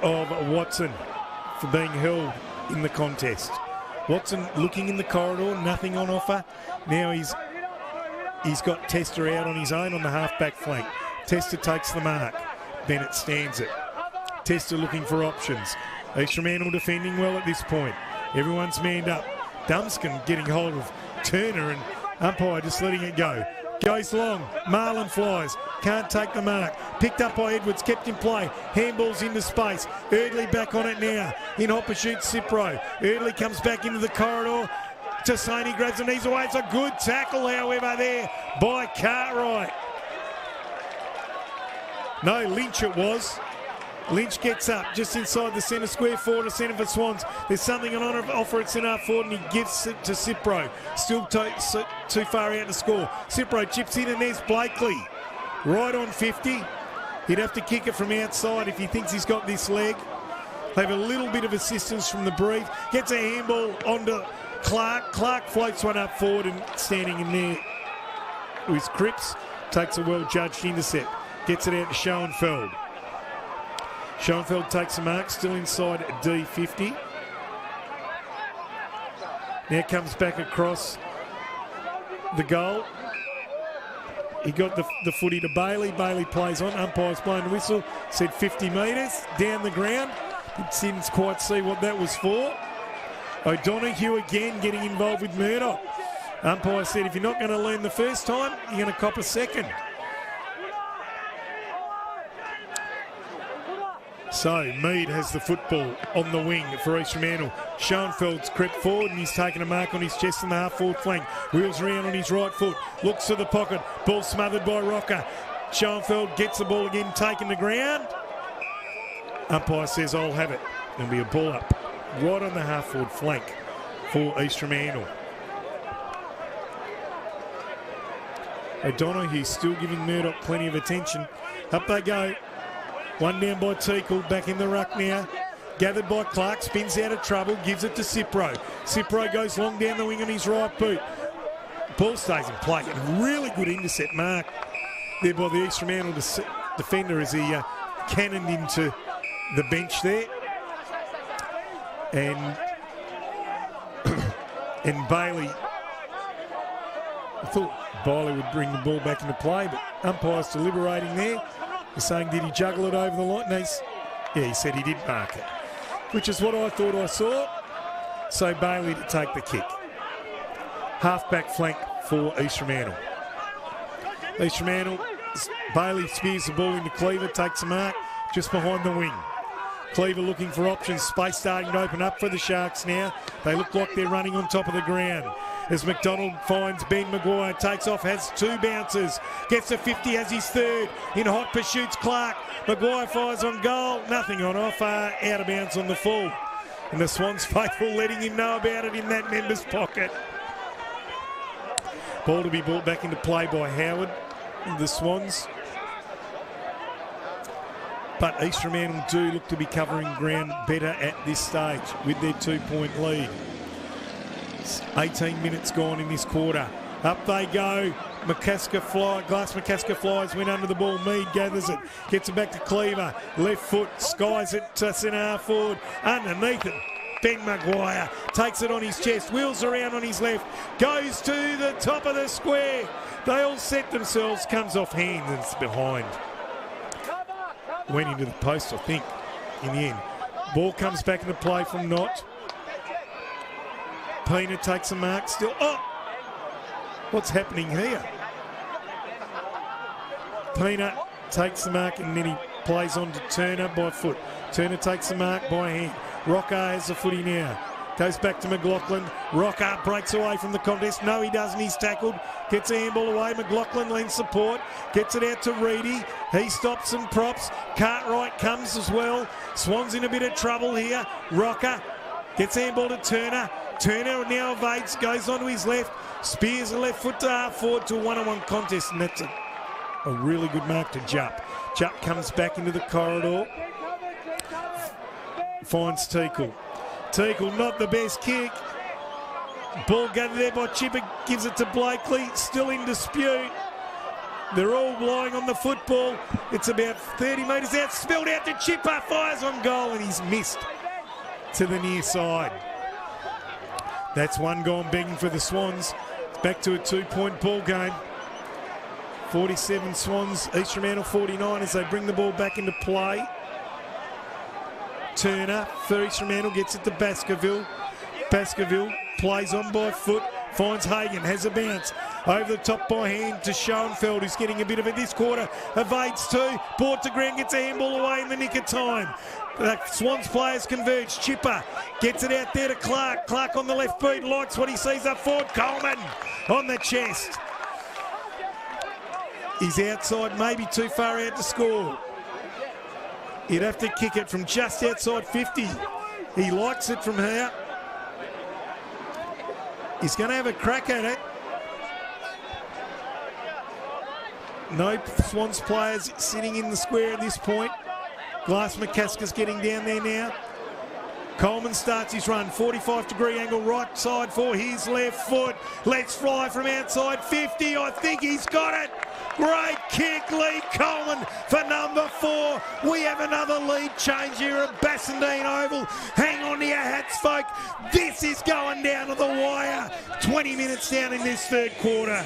of Watson for being held in the contest. Watson looking in the corridor, nothing on offer. Now he's got Tester out on his own on the half-back flank. Tester takes the mark. Bennett stands it. Tester looking for options. East Fremantle defending well at this point. Everyone's manned up. Dunscan getting hold of Turner and umpire just letting it go. Goes long. Marlin flies. Can't take the mark. Picked up by Edwards. Kept in play. Handballs into space. Erdley back on it now. In hot pursuit, Cipro. Erdley comes back into the corridor. Tassani grabs the knees away. It's a good tackle, however, there by Cartwright. No, Lynch it was. Lynch gets up just inside the centre square, forward to centre for Swans. There's something on offer at centre forward, and he gives it to Cipro. Still too far out to score. Cipro chips in, and there's Blakely. Right on 50. He'd have to kick it from outside if he thinks he's got this leg. They have a little bit of assistance from the brief. Gets a handball onto Clark. Clark floats one up forward, and standing in there with Cripps. Takes a well-judged intercept. Gets it out to Schoenfeld. Schoenfeld takes a mark, still inside D50. Now comes back across the goal. He got the footy to Bailey. Bailey plays on. Umpire's blown the whistle. Said 50 metres down the ground. Didn't quite see what that was for. O'Donoghue again getting involved with Murdoch. Umpire said if you're not going to learn the first time, you're going to cop a second. So Mead has the football on the wing for East Fremantle. Schoenfeld's crept forward and he's taken a mark on his chest in the half-forward flank. Wheels around on his right foot. Looks to the pocket. Ball smothered by Rocker. Schoenfeld gets the ball again, taken to ground. Umpire says, I'll have it. There'll be a ball up right on the half-forward flank for East Fremantle. O'Donoghue still giving Murdoch plenty of attention. Up they go. One down by Teakle, back in the ruck now. Gathered by Clark, spins out of trouble, gives it to Cipro. Cipro goes long down the wing on his right boot. Ball stays in play. Really good intercept mark there by the East Fremantle defender as he cannoned into the bench there. And Bailey, I thought Bailey would bring the ball back into play, but umpire's deliberating there. He's saying, did he juggle it over the line? No, he said he did mark it, which is what I thought I saw. So Bailey to take the kick. Half-back flank for East Fremantle. East Fremantle, Bailey spears the ball into Cleaver, takes a mark just behind the wing. Cleaver looking for options, space starting to open up for the Sharks now. They look like they're running on top of the ground. As McDonald finds Ben Maguire, takes off, has two bounces, gets a 50, has his third. In hot pursuits, Clark. Maguire fires on goal, nothing on offer, out of bounds on the full. And the Swans faithful letting him know about it in that member's pocket. Ball to be brought back into play by Howard, the Swans. But East Fremantle do look to be covering ground better at this stage with their 2-point lead. 18 minutes gone in this quarter. Up they go. Glass McCasker flies, went under the ball. Mead gathers it, gets it back to Cleaver. Left foot, skies it to centre half forward. Underneath it, Ben Maguire takes it on his chest, wheels around on his left, goes to the top of the square. They all set themselves, comes off hands and it's behind. Went into the post, I think, in the end. Ball comes back into play from Knott. Pena takes a mark still. Oh! What's happening here? Pena takes the mark, and then he plays on to Turner by foot. Turner takes the mark by hand. Rocker has the footy now. Goes back to McLaughlin. Rocker breaks away from the contest. No, he doesn't. He's tackled. Gets a handball away. McLaughlin lends support. Gets it out to Reedy. He stops and props. Cartwright comes as well. Swan's in a bit of trouble here. Rocker gets a handball to Turner. Turner now evades. Goes onto his left. Spears a left foot to half forward to a one-on-one contest. And that's a really good mark to Jupp. Jupp comes back into the corridor. Finds Teakle. Teakle, not the best kick. Ball gathered there by Chipper, gives it to Blakely, still in dispute. They're all lying on the football. It's about 30 metres out, spilled out to Chipper, fires on goal, and he's missed to the near side. That's one gone begging for the Swans. It's back to a 2-point ball game. 47 Swans, East Fremantle 49 as they bring the ball back into play. Turner for East Fremantle gets it to Baskerville. Baskerville plays on by foot, finds Hagan, has a bounce. Over the top by hand to Schoenfeld, who's getting a bit of it this quarter. Evades two, brought to ground, gets a handball away in the nick of time. The Swans players converge. Chipper gets it out there to Clark. Clark on the left boot, likes what he sees up forward. Coleman on the chest. He's outside, maybe too far out to score. He'd have to kick it from just outside 50. He likes it from here. He's going to have a crack at it. No Swans players sitting in the square at this point. Glass McCaskill's getting down there now. Coleman starts his run, 45-degree angle, right side for his left foot. Let's fly from outside 50. I think he's got it. Great kick, Lee Coleman for number 4. We have another lead change here at Bassendean Oval. Hang on to your hats, folk. This is going down to the wire. 20 minutes down in this third quarter.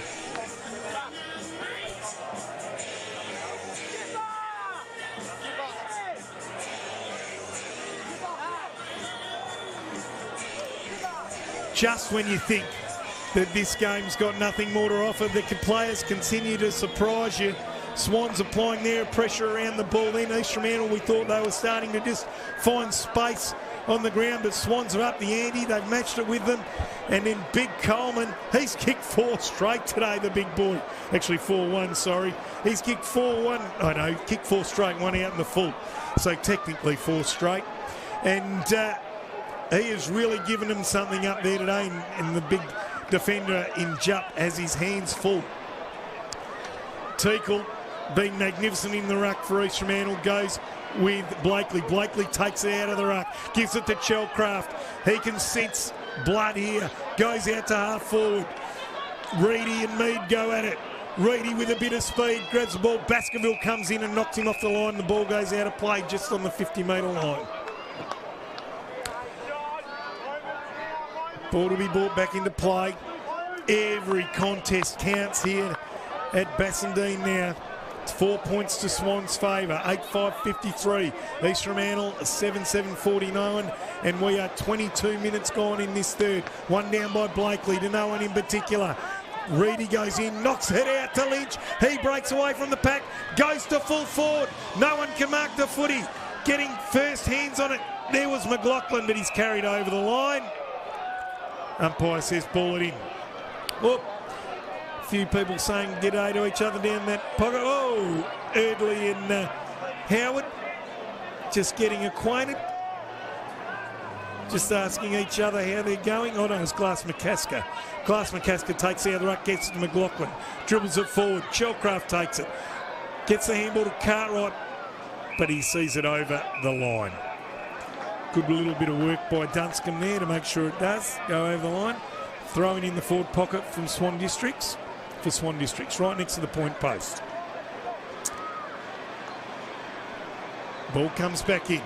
Just when you think that this game's got nothing more to offer, the players continue to surprise you. Swans applying their pressure around the ball. Then East Fremantle, we thought they were starting to just find space on the ground, but Swans are up the ante. They've matched it with them. And then Big Coleman, he's kicked 4 straight today, the big boy. Actually 4-1, sorry. He's kicked 4-1. I know, kicked 4 straight, 1 out in the full. So technically 4 straight. And he has really given them something up there today, and the big defender in Jupp has his hands full. Teakle, being magnificent in the ruck for East Fremantle, goes with Blakely. Blakely takes it out of the ruck, gives it to Chelcraft. He can sense blood here, goes out to half forward. Reedy and Mead go at it. Reedy with a bit of speed, grabs the ball. Baskerville comes in and knocks him off the line. The ball goes out of play just on the 50-metre line. Ball to be brought back into play. Every contest counts here at Bassendean now. It's 4 points to Swan's favour. 8-5-53. East Fremantle 7-7-49. And we are 22 minutes gone in this third. One down by Blakely to no one in particular. Reedy goes in, knocks it out to Lynch. He breaks away from the pack, goes to full forward. No one can mark the footy. Getting first hands on it. There was McLaughlin, but he's carried over the line. Umpire says ball it in. Whoop. A few people saying g'day to each other down that pocket. Oh, Erdley and Howard just getting acquainted. Just asking each other how they're going. Oh no, it's Glass McCaskill. Glass McCaskill takes out the ruck, gets it to McLaughlin. Dribbles it forward. Chelcraft takes it. Gets the handball to Cartwright, but he sees it over the line. Good little bit of work by Dunscombe there to make sure it does go over the line. Throwing in the forward pocket from Swan Districts, for Swan Districts, right next to the point post. Ball comes back in.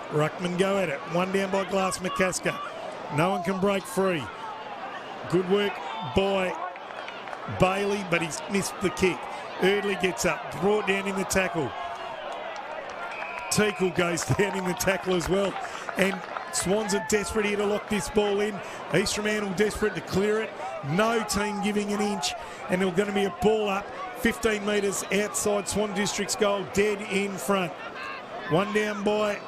Ruckman go at it. One down by Glass McCaskill. No one can break free. Good work by Bailey, but he's missed the kick. Erdley gets up, brought down in the tackle. Teakle goes down in the tackle as well. And Swans are desperate here to lock this ball in. East Fremantle desperate to clear it. No team giving an inch. And there's going to be a ball up 15 metres outside Swan District's goal, dead in front. One down by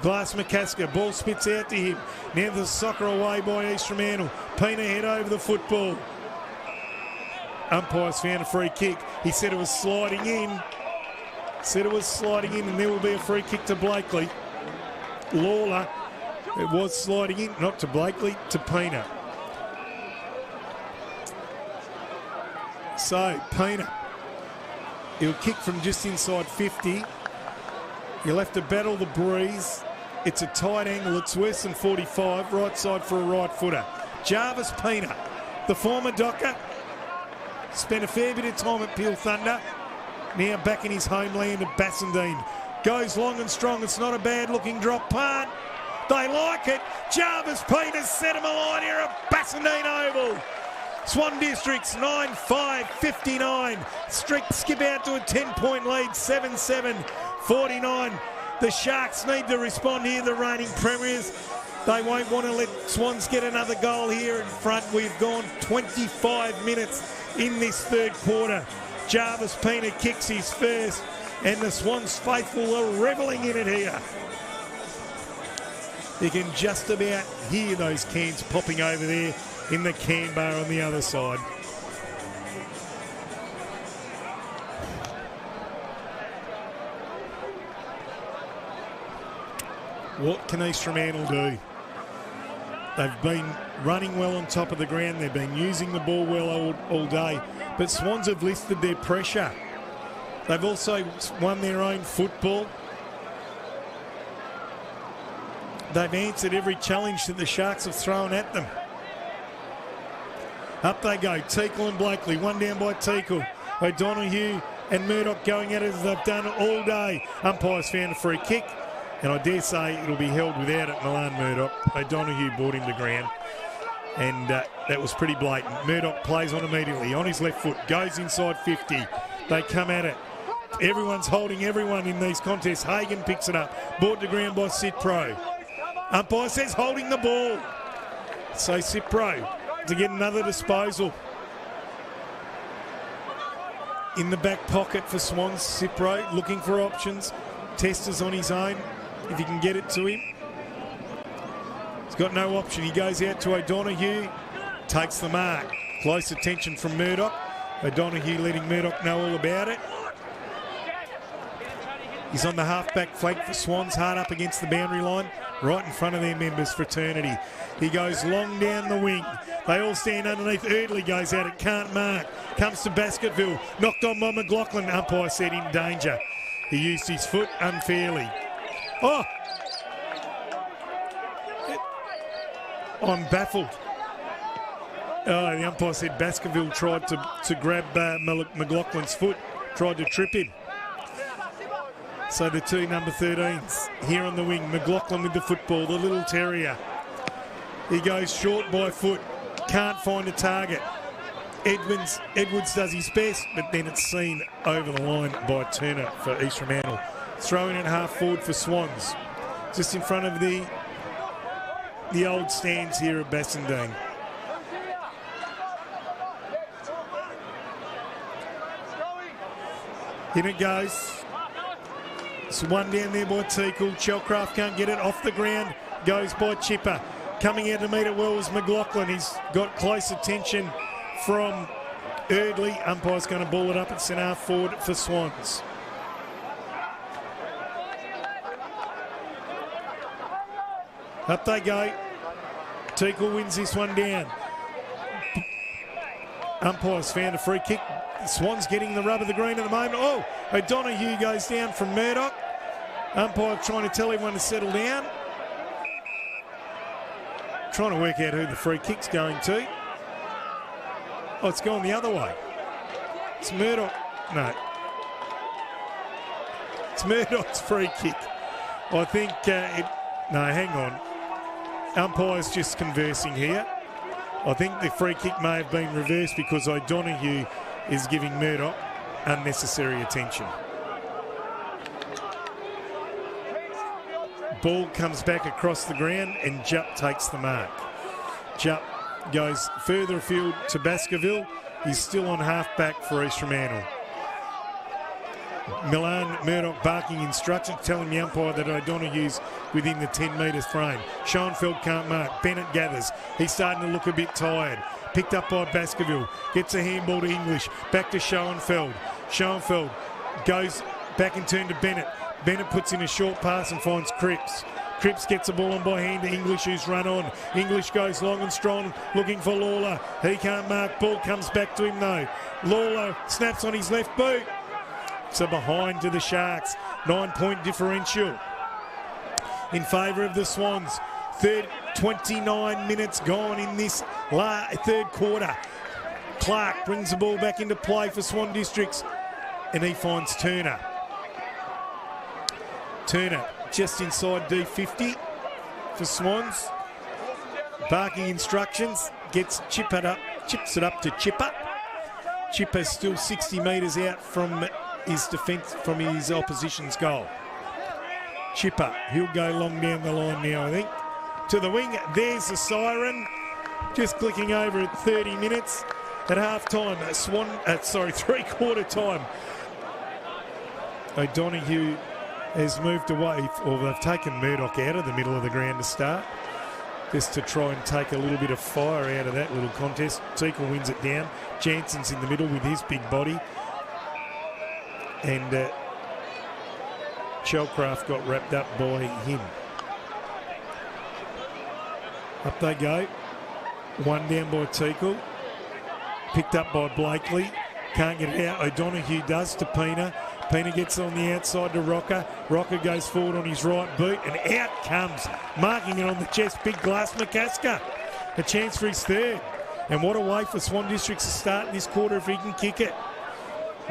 Glass McCasker. Ball spits out to him. Now the soccer away by East Fremantle. Pena head over the football. Umpires found a free kick. He said it was sliding in. And there will be a free kick to Blakely. Lawler, it was sliding in, not to Blakely, to Pena. So, Pena, he'll kick from just inside 50. You'll have to battle the breeze. It's a tight angle. It's worse than 45. Right side for a right footer. Jarvis Pena, the former Docker, spent a fair bit of time at Peel Thunder. Now back in his homeland of Bassendean. Goes long and strong. It's not a bad looking drop punt. They like it. Jarvis Pena set him a line here at Bassendean Oval. Swan Districts 9-5-59. Skip out to a 10-point lead, 7-7, 49. The Sharks need to respond here, the reigning premiers. They won't want to let Swans get another goal here in front. We've gone 25 minutes in this third quarter. Jarvis Pena kicks his first, and the Swans faithful are revelling in it here. You can just about hear those cans popping over there in the can bar on the other side. What can East Fremantle do? They've been running well on top of the ground. They've been using the ball well all day. But Swans have lifted their pressure. They've also won their own football. They've answered every challenge that the Sharks have thrown at them. Up they go, Teakle and Blakely. One down by Teakle. O'Donoghue and Murdoch going at it as they've done all day. Umpires found a free kick. And I dare say it'll be held without it, Milan Murdoch. O'Donoghue brought him to ground. And that was pretty blatant. Murdoch plays on immediately, on his left foot, goes inside 50. They come at it. Everyone's holding everyone in these contests. Hagan picks it up, brought to ground by Sitpro. Umpire says holding the ball. So Sitpro to get another disposal. In the back pocket for Swans, Sitpro looking for options. Tester's on his own, if you can get it to him. He's got no option. He goes out to O'Donoghue, takes the mark. Close attention from Murdoch. O'Donoghue letting Murdoch know all about it. He's on the half-back flank for Swans, hard up against the boundary line, right in front of their members' fraternity. He goes long down the wing. They all stand underneath. Eardley goes out, it can't mark. Comes to Basketville, knocked on by McLaughlin. Umpire said in danger. He used his foot unfairly. Oh! I'm baffled. Oh, the umpire said Baskerville tried to grab McLaughlin's foot, tried to trip him. So the two number 13s here on the wing. McLaughlin with the football, the little terrier. He goes short by foot, can't find a target. Edwards does his best, but then it's seen over the line by Turner for East Fremantle. Throwing it half forward for Swans. Just in front of the old stands here at Bassendean. In it goes. It's one down there by Teakle. Shellcraft can't get it off the ground. Goes by Chipper. Coming out to meet it well was McLaughlin. He's got close attention from Eardley. Umpire's going to ball it up at centre half forward for Swans. Up they go. Teakle wins this one down. Umpire's found a free kick. Swans getting the rub of the green at the moment. Oh, O'Donoghue goes down from Murdoch. Umpire trying to tell everyone to settle down. Trying to work out who the free kick's going to. Oh, it's gone the other way. It's Murdoch. No. It's Murdoch's free kick. I think no, hang on. Umpire's just conversing here. I think the free kick may have been reversed because O'Donoghue is giving Murdoch unnecessary attention. Ball comes back across the ground and Jupp takes the mark. Jupp goes further afield to Baskerville. is still on half-back for East Fremantle. Milan Murdoch barking instructions, telling the umpire that O'Donoghue's within the 10 metres frame. Schoenfeld can't mark. Bennett gathers. He's starting to look a bit tired. Picked up by Baskerville. Gets a handball to English. Back to Schoenfeld. Schoenfeld goes back in turn to Bennett. Bennett puts in a short pass and finds Cripps. Cripps gets the ball on by hand to English, who's run on. English goes long and strong, looking for Lawler. He can't mark. Ball comes back to him though. Lawler snaps on his left boot. So behind to the Sharks. 9-point differential in favour of the Swans. 29 minutes gone in this third quarter. Clark brings the ball back into play for Swan Districts, and he finds Turner. Turner just inside D50 for Swans. Barking instructions, chips it up to Chipper. Chipper's still 60 metres out from his defence, from his opposition's goal. Chipper, he'll go long down the line now, I think. To the wing, there's the siren. Just clicking over at 30 minutes. At half-time, three-quarter time. O'Donoghue has moved away, or they've taken Murdoch out of the middle of the ground to start, just to try and take a little bit of fire out of that little contest. Teakle wins it down. Jansen's in the middle with his big body. And Shellcraft got wrapped up by him. Up they go. One down by Teakle. Picked up by Blakely. Can't get it out. O'Donoghue does to Pina. Pina gets on the outside to Rocker. Rocker goes forward on his right boot, and out comes, marking it on the chest, big Glass McCasker. A chance for his third. And what a way for Swan Districts to start in this quarter if he can kick it.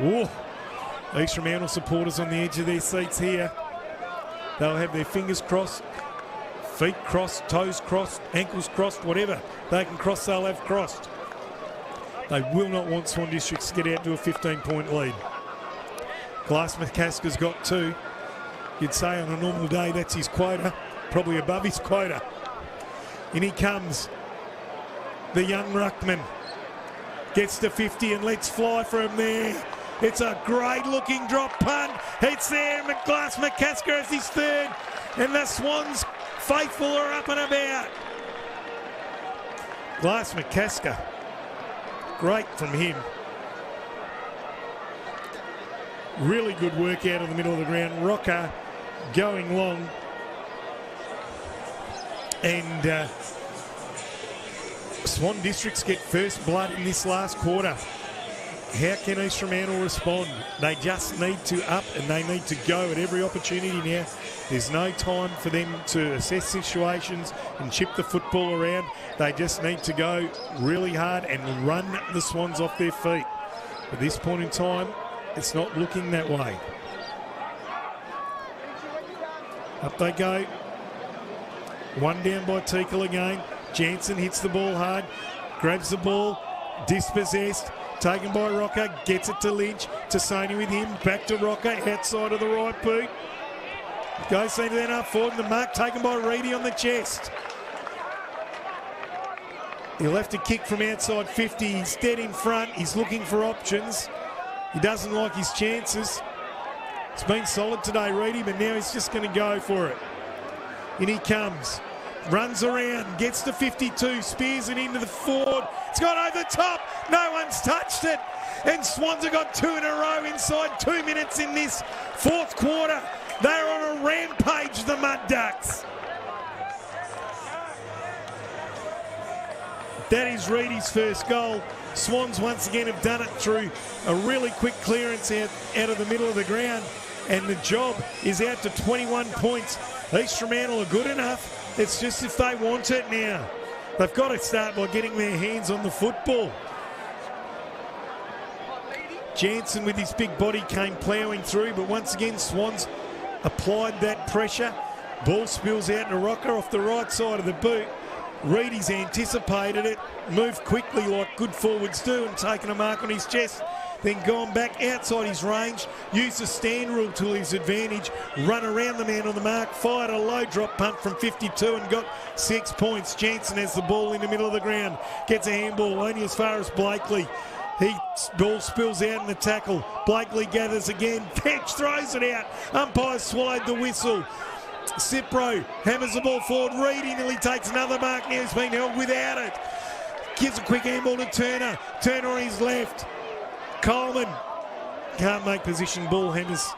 Ooh. East Fremantle supporters on the edge of their seats here. They'll have their fingers crossed, feet crossed, toes crossed, ankles crossed, whatever they can cross, they'll have crossed. They will not want Swan Districts to get out to a 15-point lead. Glass McCasker's got 2. You'd say on a normal day that's his quota, probably above his quota. In he comes, the young ruckman. Gets to 50 and lets fly from there. It's a great-looking drop punt. It's there. Glass McCasker has his third. And the Swans faithful are up and about. Glass McCasker. Great from him. Really good work out of the middle of the ground. Rocker going long. And Swan Districts get first blood in this last quarter. How can East Fremantle respond? They just need to up and they need to go at every opportunity now. There's no time for them to assess situations and chip the football around. They just need to go really hard and run the Swans off their feet. At this point in time, it's not looking that way. Up they go. One down by Teakle again. Jansen hits the ball hard, grabs the ball, dispossessed. Taken by Rocker, gets it to Lynch, to Sony with him, back to Rocker, outside of the right boot. Goes centre then up forward, the mark taken by Reedy on the chest. He'll have to kick from outside 50, he's dead in front, he's looking for options. He doesn't like his chances. It's been solid today, Reedy, but now he's just going to go for it. In he comes. Runs around, gets to 52, spears it into the forward. It's gone over the top. No one's touched it. And Swans have got 2 in a row inside 2 minutes in this fourth quarter. They're on a rampage, the Mud Ducks. That is Reedy's first goal. Swans once again have done it through a really quick clearance out of the middle of the ground. And the job is out to 21 points. East Fremantle are good enough. It's just if they want it now. They've got to start by getting their hands on the football. Jansen with his big body came ploughing through, but once again Swans applied that pressure. Ball spills out to Rocker off the right side of the boot. Reedy's anticipated it, moved quickly like good forwards do and taken a mark on his chest. Then gone back outside his range, used the stand rule to his advantage, run around the man on the mark, fired a low drop punt from 52 and got 6 points. Jansen has the ball in the middle of the ground, gets a handball only as far as Blakely. Ball spills out in the tackle. Blakely gathers again. Fetch throws it out. Umpire swallowed the whistle. Cipro hammers the ball forward. Reedy nearly takes another mark. Now he's been held without it. Gives a quick handball to Turner. Turner on his left. Coleman can't make position. Ball hammers.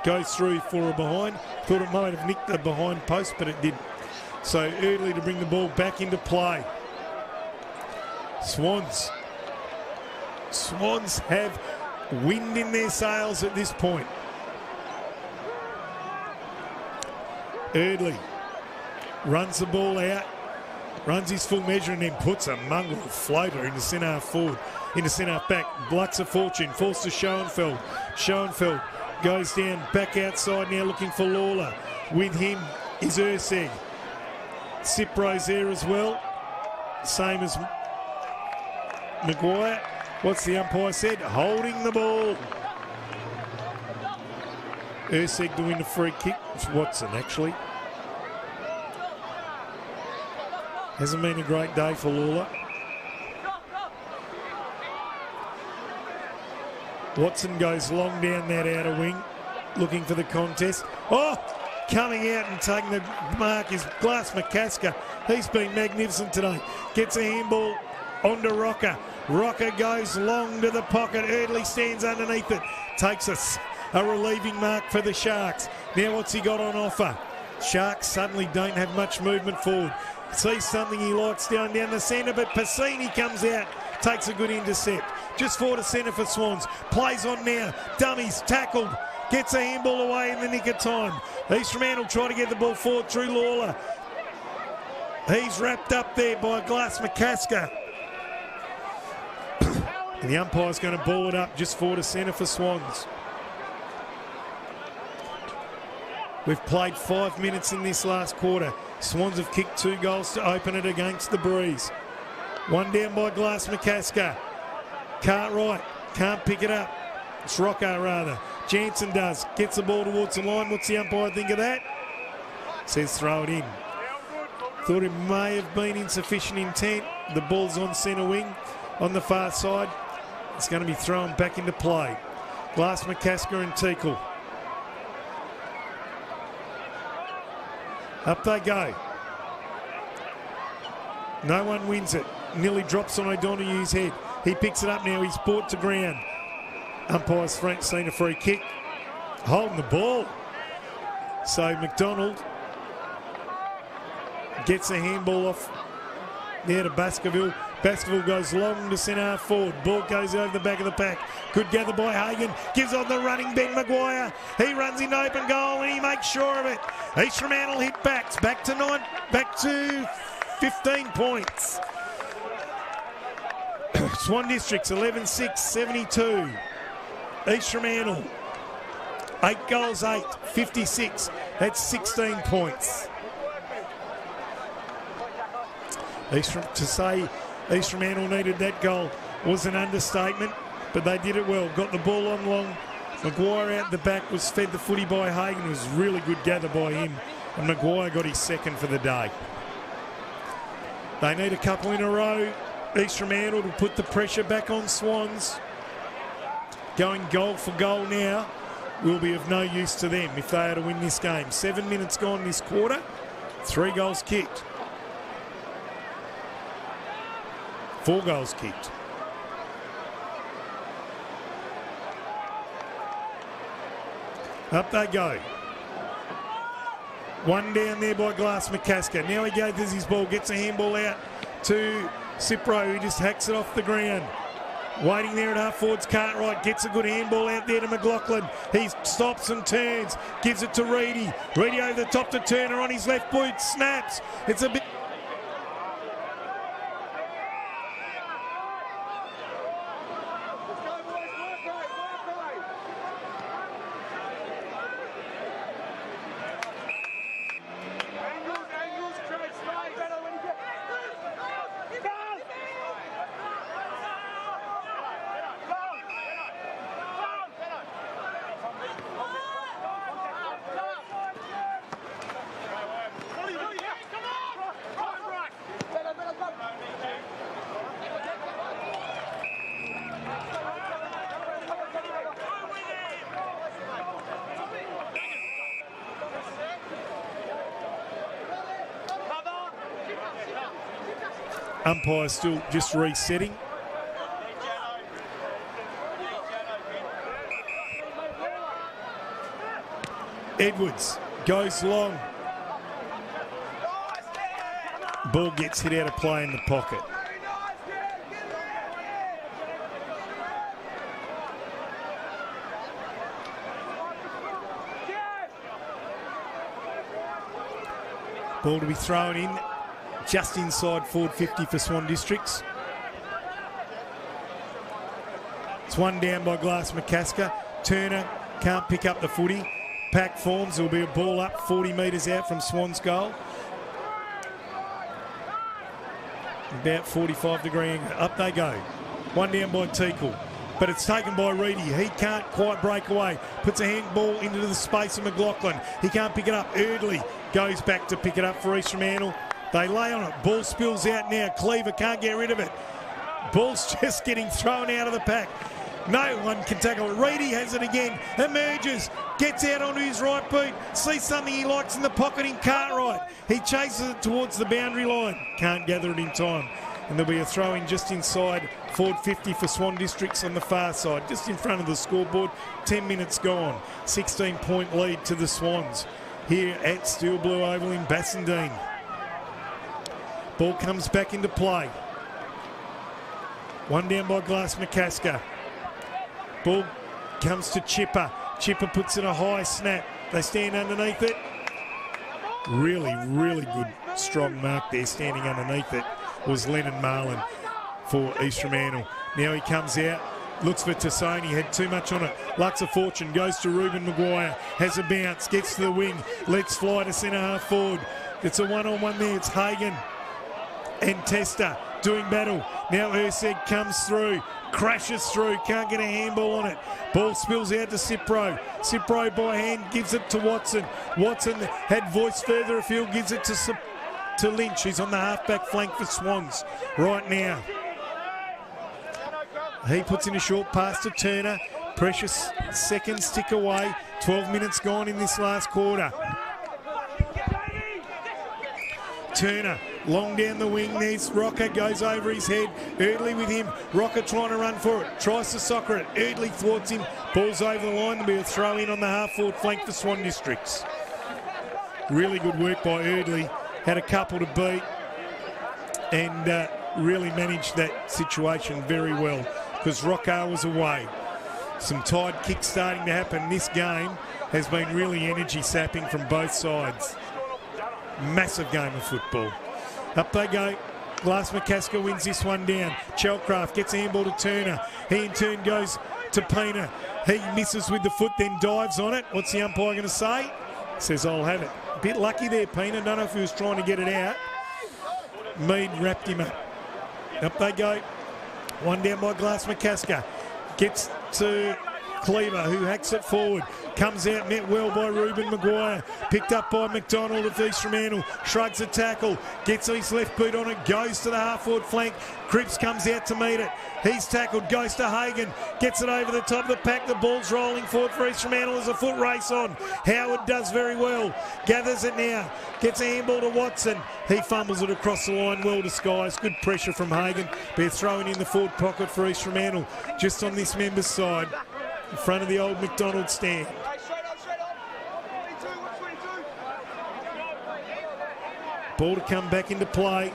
Goes through for a behind. Thought it might have nicked the behind post, but it didn't. So early to bring the ball back into play. Swans have wind in their sails at this point. Eardley runs the ball out, runs his full measure and then puts a mongrel floater into centre half forward, into centre half back. Glucks a fortune, falls to Schoenfeld. Schoenfeld goes down, back outside now looking for Lawler. With him is Urseg. Cipro's there as well, same as Maguire. What's the umpire said? Holding the ball. Urseg to win the free kick. It's Watson, actually. Hasn't been a great day for Lawler. Watson goes long down that outer wing, looking for the contest. Oh! Coming out and taking the mark is Glass McCasker. He's been magnificent today. Gets a handball onto Rocker. Rocker goes long to the pocket. Eardley stands underneath it. Takes a relieving mark for the Sharks. Now what's he got on offer? Sharks suddenly don't have much movement forward. Sees something he likes down the centre, but Passini comes out. Takes a good intercept. Just forward to centre for Swans. Plays on now. Dummies tackled. Gets a handball away in the nick of time. East Fremantle try to get the ball forward through Lawler. He's wrapped up there by Glass McCasker. And the umpire's going to ball it up just forward to centre for Swans. We've played 5 minutes in this last quarter. Swans have kicked 2 goals to open it against the Breeze. One down by Glass McCasker. Cartwright can't pick it up. It's Rocco rather. Jansen does. Gets the ball towards the line. What's the umpire think of that? Says throw it in. Thought it may have been insufficient intent. The ball's on centre wing on the far side. It's going to be thrown back into play. Glass McCasker and Teakle. Up they go. No one wins it. Nearly drops on O'Donoghue's head. He picks it up now. He's brought to ground. Umpire's front seen a free kick. Holding the ball. So McDonald gets a handball off there to Baskerville. Baskerville goes long to centre half forward. Ball goes over the back of the pack. Good gather by Hagan. Gives on the running Ben Maguire. He runs into open goal and he makes sure of it. East Fremantle hit backs. Back to 15 points. Swan Districts 11-6, 72. East Fremantle 8 goals, 8, 56. That's 16 points. To say East Fremantle needed that goal was an understatement, but they did it well. Got the ball on long. Maguire out the back was fed the footy by Hagan. It was really good gather by him, and Maguire got his second for the day. They need a couple in a row. East Fremantle to put the pressure back on Swans. Going goal for goal now will be of no use to them if they are to win this game. 7 minutes gone this quarter. 3 goals kicked. 4 goals kicked. Up they go. One down there by Glass McCasker. Now he gathers his ball, gets a handball out to Cipro, who just hacks it off the ground. Waiting there at half forwards, Cartwright gets a good handball out there to McLaughlin. He stops and turns, gives it to Reedy. Reedy over the top to Turner on his left boot, snaps. It's a bit... Umpire still just resetting. Edwards goes long. Ball gets hit out of play in the pocket. Ball to be thrown in just inside forward 50 for Swan Districts. It's one down by Glass McCasker. Turner can't pick up the footy. Pack forms. There will be a ball up 40 metres out from Swan's goal. About 45-degree angle. Up they go. One down by Teakle. But it's taken by Reedy. He can't quite break away. Puts a handball into the space of McLaughlin. He can't pick it up. Erdley goes back to pick it up for East Fremantle. They lay on it. Ball spills out now. Cleaver can't get rid of it. Ball's just getting thrown out of the pack. No one can tackle it. Reedy has it again. Emerges. Gets out onto his right boot. Sees something he likes in the pocket in Cartwright. He chases it towards the boundary line. Can't gather it in time. And there'll be a throw-in just inside forward 50 for Swan Districts on the far side, just in front of the scoreboard. 10 minutes gone. 16-point lead to the Swans here at Steel Blue Oval in Bassendean. Ball comes back into play. One down by Glass McCasker. Ball comes to Chipper. Chipper puts in a high snap. They stand underneath it. Really, really good, strong mark there standing underneath it was Lennon Marlin for East Fremantle. Now he comes out, looks for Tassone, had too much on it. Lux of Fortune goes to Ruben Maguire, has a bounce, gets to the wing, lets fly to centre half forward. It's a one-on-one there, it's Hagan and Tester doing battle. Now Urseg comes through, crashes through, can't get a handball on it. Ball spills out to Cipro. Cipro by hand gives it to Watson. Watson had voice further afield, gives it to Lynch, who's on the half-back flank for Swans right now. He puts in a short pass to Turner. Precious seconds tick away. 12 minutes gone in this last quarter. Turner, long down the wing. There's Rocker, goes over his head. Erdley with him. Rocker trying to run for it. Tries to soccer it. Erdley thwarts him. Ball's over the line. There'll be a throw in on the half-forward flank for Swan Districts. Really good work by Erdley. Had a couple to beat and really managed that situation very well because Rocker was away. Some tide kicks starting to happen. This game has been really energy sapping from both sides. Massive game of football. Up they go. Glass McCasker wins this one down. Chelcraft gets a handball to Turner. He in turn goes to Pena. He misses with the foot, then dives on it. What's the umpire going to say? Says, I'll have it. A bit lucky there, Pena. Don't know if he was trying to get it out. Mead wrapped him up. Up they go. One down by Glass McCasker. Gets to Cleaver, who hacks it forward. Comes out, met well by Ruben Maguire. Picked up by McDonald of East Fremantle. Shrugs a tackle. Gets his left boot on it. Goes to the half-forward flank. Cripps comes out to meet it. He's tackled. Goes to Hagan. Gets it over the top of the pack. The ball's rolling forward for East Fremantle. There's a foot race on. Howard does very well. Gathers it now. Gets a handball to Watson. He fumbles it across the line. Well disguised. Good pressure from Hagan. They're throwing in the forward pocket for East Fremantle. Just on this member's side. In front of the old McDonald stand. Ball to come back into play.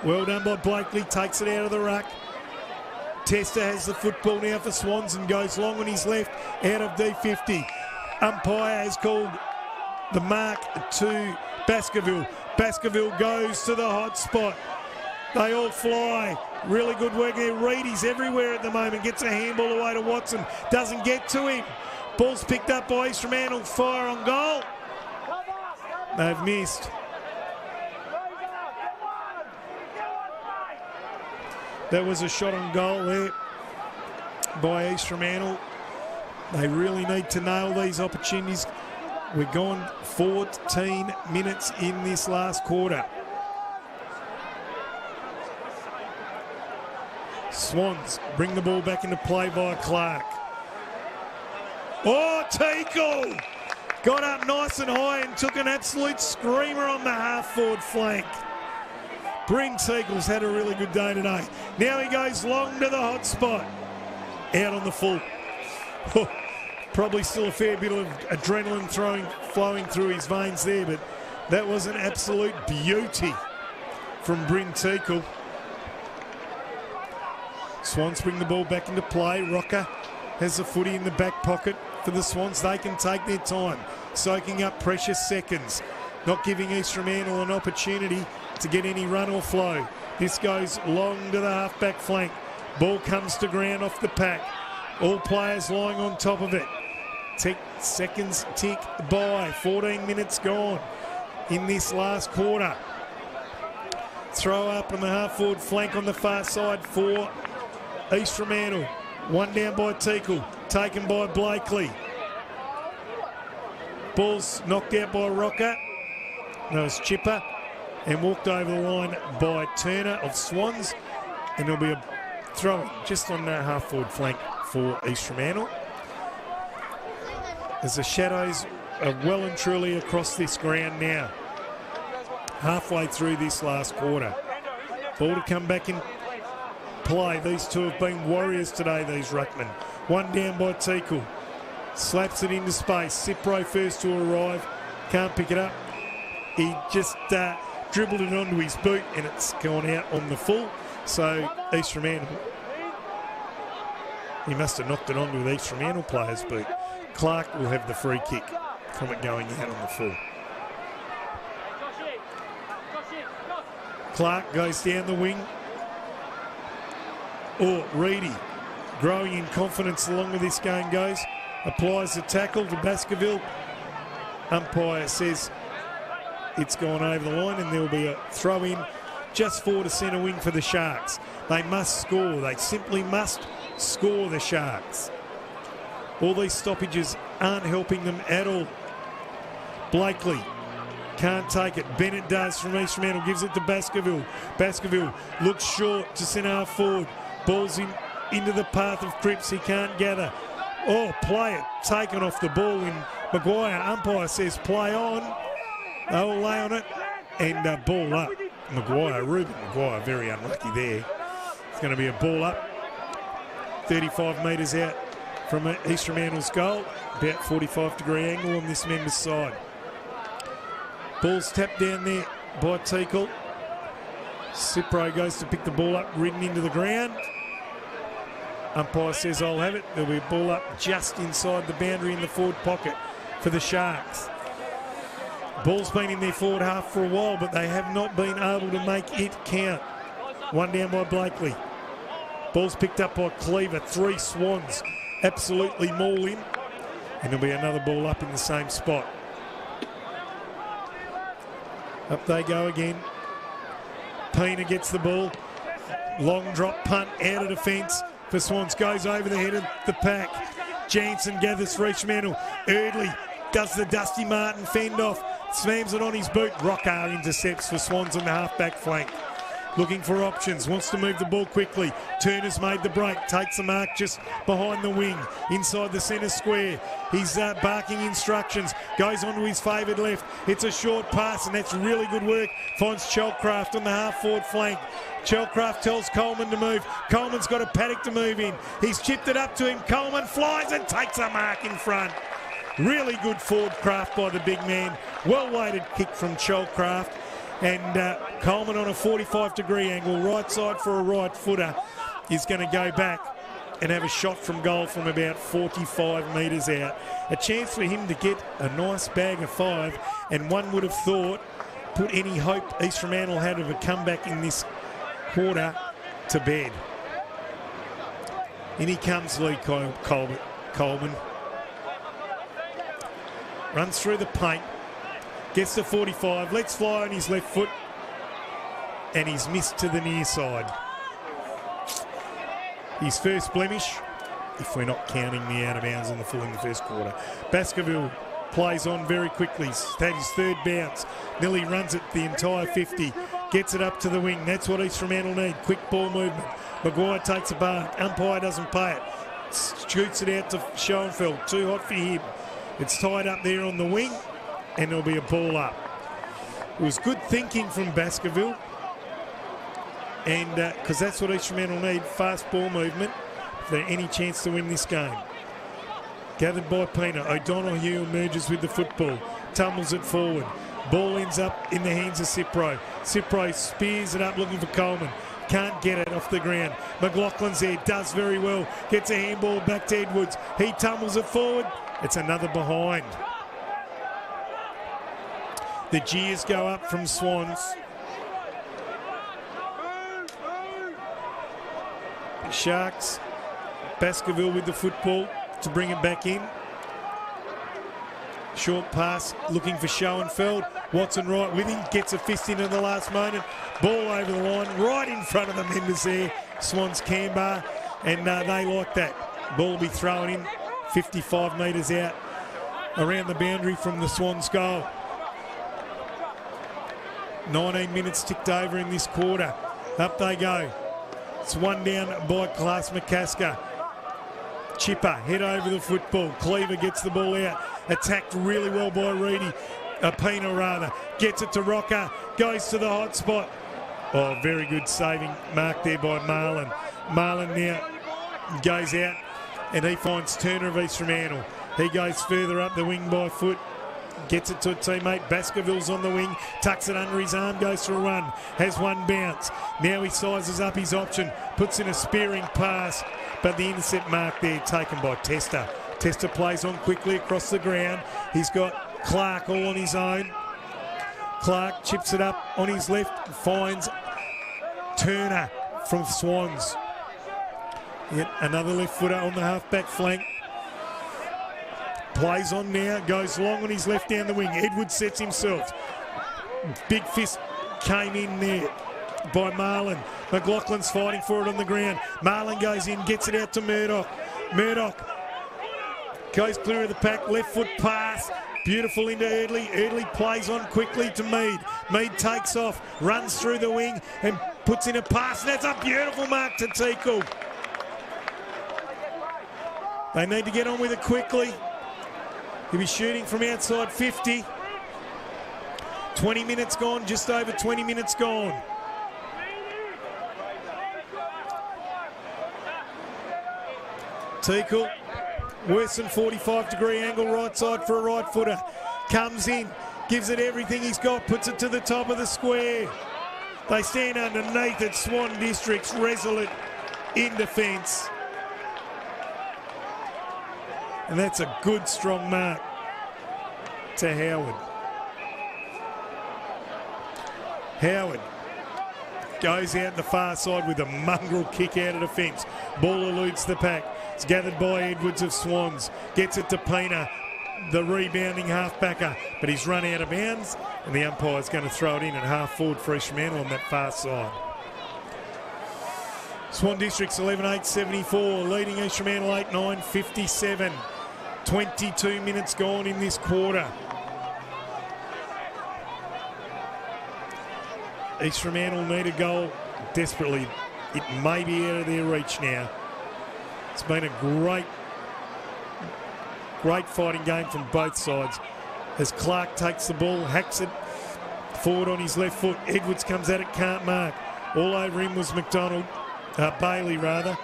Well done by Blakely, takes it out of the ruck. Tester has the football now for Swans and goes long on his left out of D50. Umpire has called the mark to Baskerville. Baskerville goes to the hot spot. They all fly. Really good work there. Reedy's everywhere at the moment. Gets a handball away to Watson. Doesn't get to him. Ball's picked up by East Fremantle. Fire on goal. They've missed. That was a shot on goal there by East Fremantle. They really need to nail these opportunities. We're gone 14 minutes in this last quarter. Swans bring the ball back into play via Clark. Oh, Teakle! got up nice and high and took an absolute screamer on the half-forward flank. Bryn Teagle's had a really good day today. Now he goes long to the hot spot. Out on the full. Probably still a fair bit of adrenaline flowing through his veins there, but that was an absolute beauty from Bryn Teagle. Swans bring the ball back into play. Rocker has the footy in the back pocket for the Swans. They can take their time, soaking up precious seconds, not giving East Fremantle an opportunity to get any run or flow. This goes long to the half-back flank. Ball comes to ground off the pack. All players lying on top of it. Seconds tick by. 14 minutes gone in this last quarter. Throw up on the half-forward flank on the far side for East Fremantle. One down by Teagle, taken by Blakely. Ball's knocked out by Rocker. No, it's Chipper. And walked over the line by Turner of Swans. And there'll be a throw just on that half-forward flank for East Fremantle. As the shadows are well and truly across this ground now. Halfway through this last quarter. Ball to come back in play. These two have been warriors today, these ruckmen. One down by Teagle. Slaps it into space. Cipro first to arrive. Can't pick it up. He just dribbled it onto his boot and it's gone out on the full. So East Fremantle, he must have knocked it onto the East Fremantle player's boot. Clark will have the free kick from it going out on the full. Clark goes down the wing. Reedy, growing in confidence the longer this game goes, applies the tackle to Baskerville. Umpire says it's gone over the line and there will be a throw in just forward to centre wing for the Sharks. They must score. They simply must score, the Sharks. All these stoppages aren't helping them at all. Blakely can't take it. Bennett does from East Fremantle, gives it to Baskerville. Baskerville looks short to centre half forward. Ball's into the path of Cripps. He can't gather. Play it. Taken off the ball in Maguire. Umpire says play on. They'll lay on it and ball up. Ruben Maguire, very unlucky there. It's going to be a ball up. 35 metres out from East Fremantle's goal. About 45-degree angle on this member's side. Ball's tapped down there by Teagle. Cipro goes to pick the ball up, ridden into the ground. Umpire says I'll have it. There'll be a ball up just inside the boundary in the forward pocket for the Sharks. Ball's been in their forward half for a while, but they have not been able to make it count. One down by Blakely. Ball's picked up by Cleaver. 3 Swans absolutely maul in. And there'll be another ball up in the same spot. Up they go again. Pena gets the ball. Long drop punt out of defence for Swans. Goes over the head of the pack. Jansen gathers for East Fremantle. Erdley does the Dusty Martin fend off. Slams it on his boot. Rocker intercepts for Swans on the half-back flank. Looking for options. Wants to move the ball quickly. Turner's made the break. Takes the mark just behind the wing. Inside the centre square. He's barking instructions. Goes onto his favoured left. It's a short pass and that's really good work. Finds Chelcraft on the half-forward flank. Chelcraft tells Coleman to move. Coleman's got a paddock to move in. He's chipped it up to him. Coleman flies and takes a mark in front. Really good forward craft by the big man. Well-weighted kick from Chelcraft. And Coleman on a 45-degree angle, right side for a right footer, is going to go back and have a shot from goal from about 45 metres out. A chance for him to get a nice bag of 5, and one would have thought put any hope East Fremantle had of a comeback in this quarter to bed. In he comes, Lee Coleman. Runs through the paint. Gets to 45, lets fly on his left foot, and he's missed to the near side. His first blemish, if we're not counting the out of bounds on the full in the first quarter. Baskerville plays on very quickly. That is third bounce. Nearly runs it the entire 50. Gets it up to the wing. That's what East Fremantle need. Quick ball movement. Maguire takes a bark. Umpire doesn't pay it. Shoots it out to Schoenfeld. Too hot for him. It's tied up there on the wing, and there'll be a ball up. It was good thinking from Baskerville, and because that's what East Fremantle need, fast ball movement, if they're any chance to win this game. Gathered by Pena. O'Donoghue emerges with the football, tumbles it forward. Ball ends up in the hands of Cipro. Cipro spears it up looking for Coleman. Can't get it off the ground. McLaughlin's there, does very well. Gets a handball back to Edwards. He tumbles it forward. It's another behind. The jeers go up from Swans. Sharks. Baskerville with the football to bring it back in. Short pass looking for Schoenfeld. Watson right with him. Gets a fist in at the last moment. Ball over the line right in front of the members there. Swans Canberra, and they like that. Ball will be thrown in 55 metres out around the boundary from the Swans goal. 19 minutes ticked over in this quarter. Up they go. It's one down by Class McCasker. Chipper, head over the football. Cleaver gets the ball out. Attacked really well by Reedy. Pena rather. Gets it to Rocker. Goes to the hot spot. Oh, very good saving mark there by Marlin. Marlin now goes out and he finds Turner of East Fremantle. He goes further up the wing by foot. Gets it to a teammate. Baskerville's on the wing. Tucks it under his arm. Goes for a run. Has one bounce. Now he sizes up his option. Puts in a spearing pass. But the intercept mark there taken by Tester. Tester plays on quickly across the ground. He's got Clark all on his own. Clark chips it up on his left. Finds Turner from Swans. Yet another left footer on the half-back flank. Plays on now, goes long on his left down the wing. Edwards sets himself. Big fist came in there by Marlin. McLaughlin's fighting for it on the ground. Marlin goes in, gets it out to Murdoch. Murdoch goes clear of the pack, left foot pass. Beautiful into Eardley. Eardley plays on quickly to Mead. Mead takes off, runs through the wing and puts in a pass. And that's a beautiful mark to Teakle. They need to get on with it quickly. He'll be shooting from outside 50. 20 minutes gone, just over 20 minutes gone. Teakle, worse than 45-degree angle right side for a right footer. Comes in, gives it everything he's got, puts it to the top of the square. They stand underneath it. Swan District's resolute in defence. And that's a good, strong mark to Howard. Howard goes out the far side with a mongrel kick out of defence. Ball eludes the pack. It's gathered by Edwards of Swans. Gets it to Pena, the rebounding half-backer. But he's run out of bounds, and the umpire's going to throw it in at half-forward for Fremantle on that far side. Swan District's 11-8-74, leading East Fremantle 8-9-57. 22 minutes gone in this quarter. East Fremantle need a goal desperately. It may be out of their reach now. It's been a great fighting game from both sides. As Clark takes the ball, hacks it forward on his left foot. Edwards comes at it, can't mark. All over him was Bailey rather.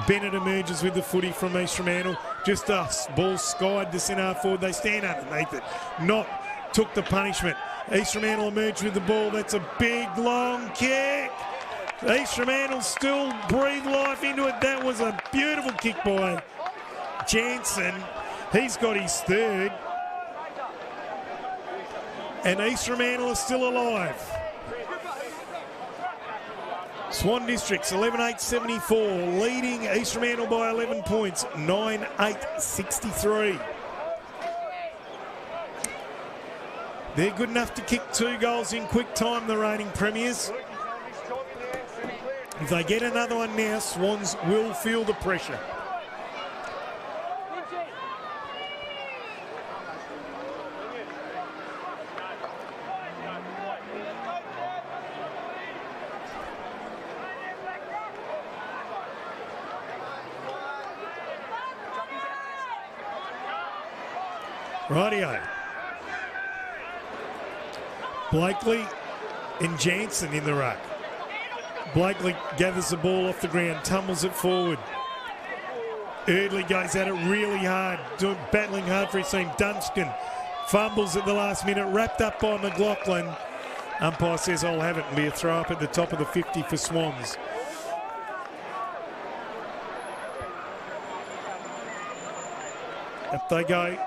Bennett emerges with the footy from East Fremantle. Just a ball skied to centre half forward. They stand underneath it. Knott took the punishment. East Fremantle emerged with the ball. That's a big, long kick. East Fremantle still breathe life into it. That was a beautiful kick by Jansen. He's got his third. And East Fremantle is still alive. Swan Districts 11-8-74, leading East Fremantle by 11 points, 9-8-63. They're good enough to kick 2 goals in quick time, the reigning premiers. If they get another one now, Swans will feel the pressure. Rightio. Blakely and Jansen in the ruck. Blakely gathers the ball off the ground, tumbles it forward. Eardley goes at it really hard, battling hard for his team. Dunstan fumbles at the last minute, wrapped up by McLaughlin. Umpire says, I'll have it, and be a throw up at the top of the 50 for Swans. Up they go.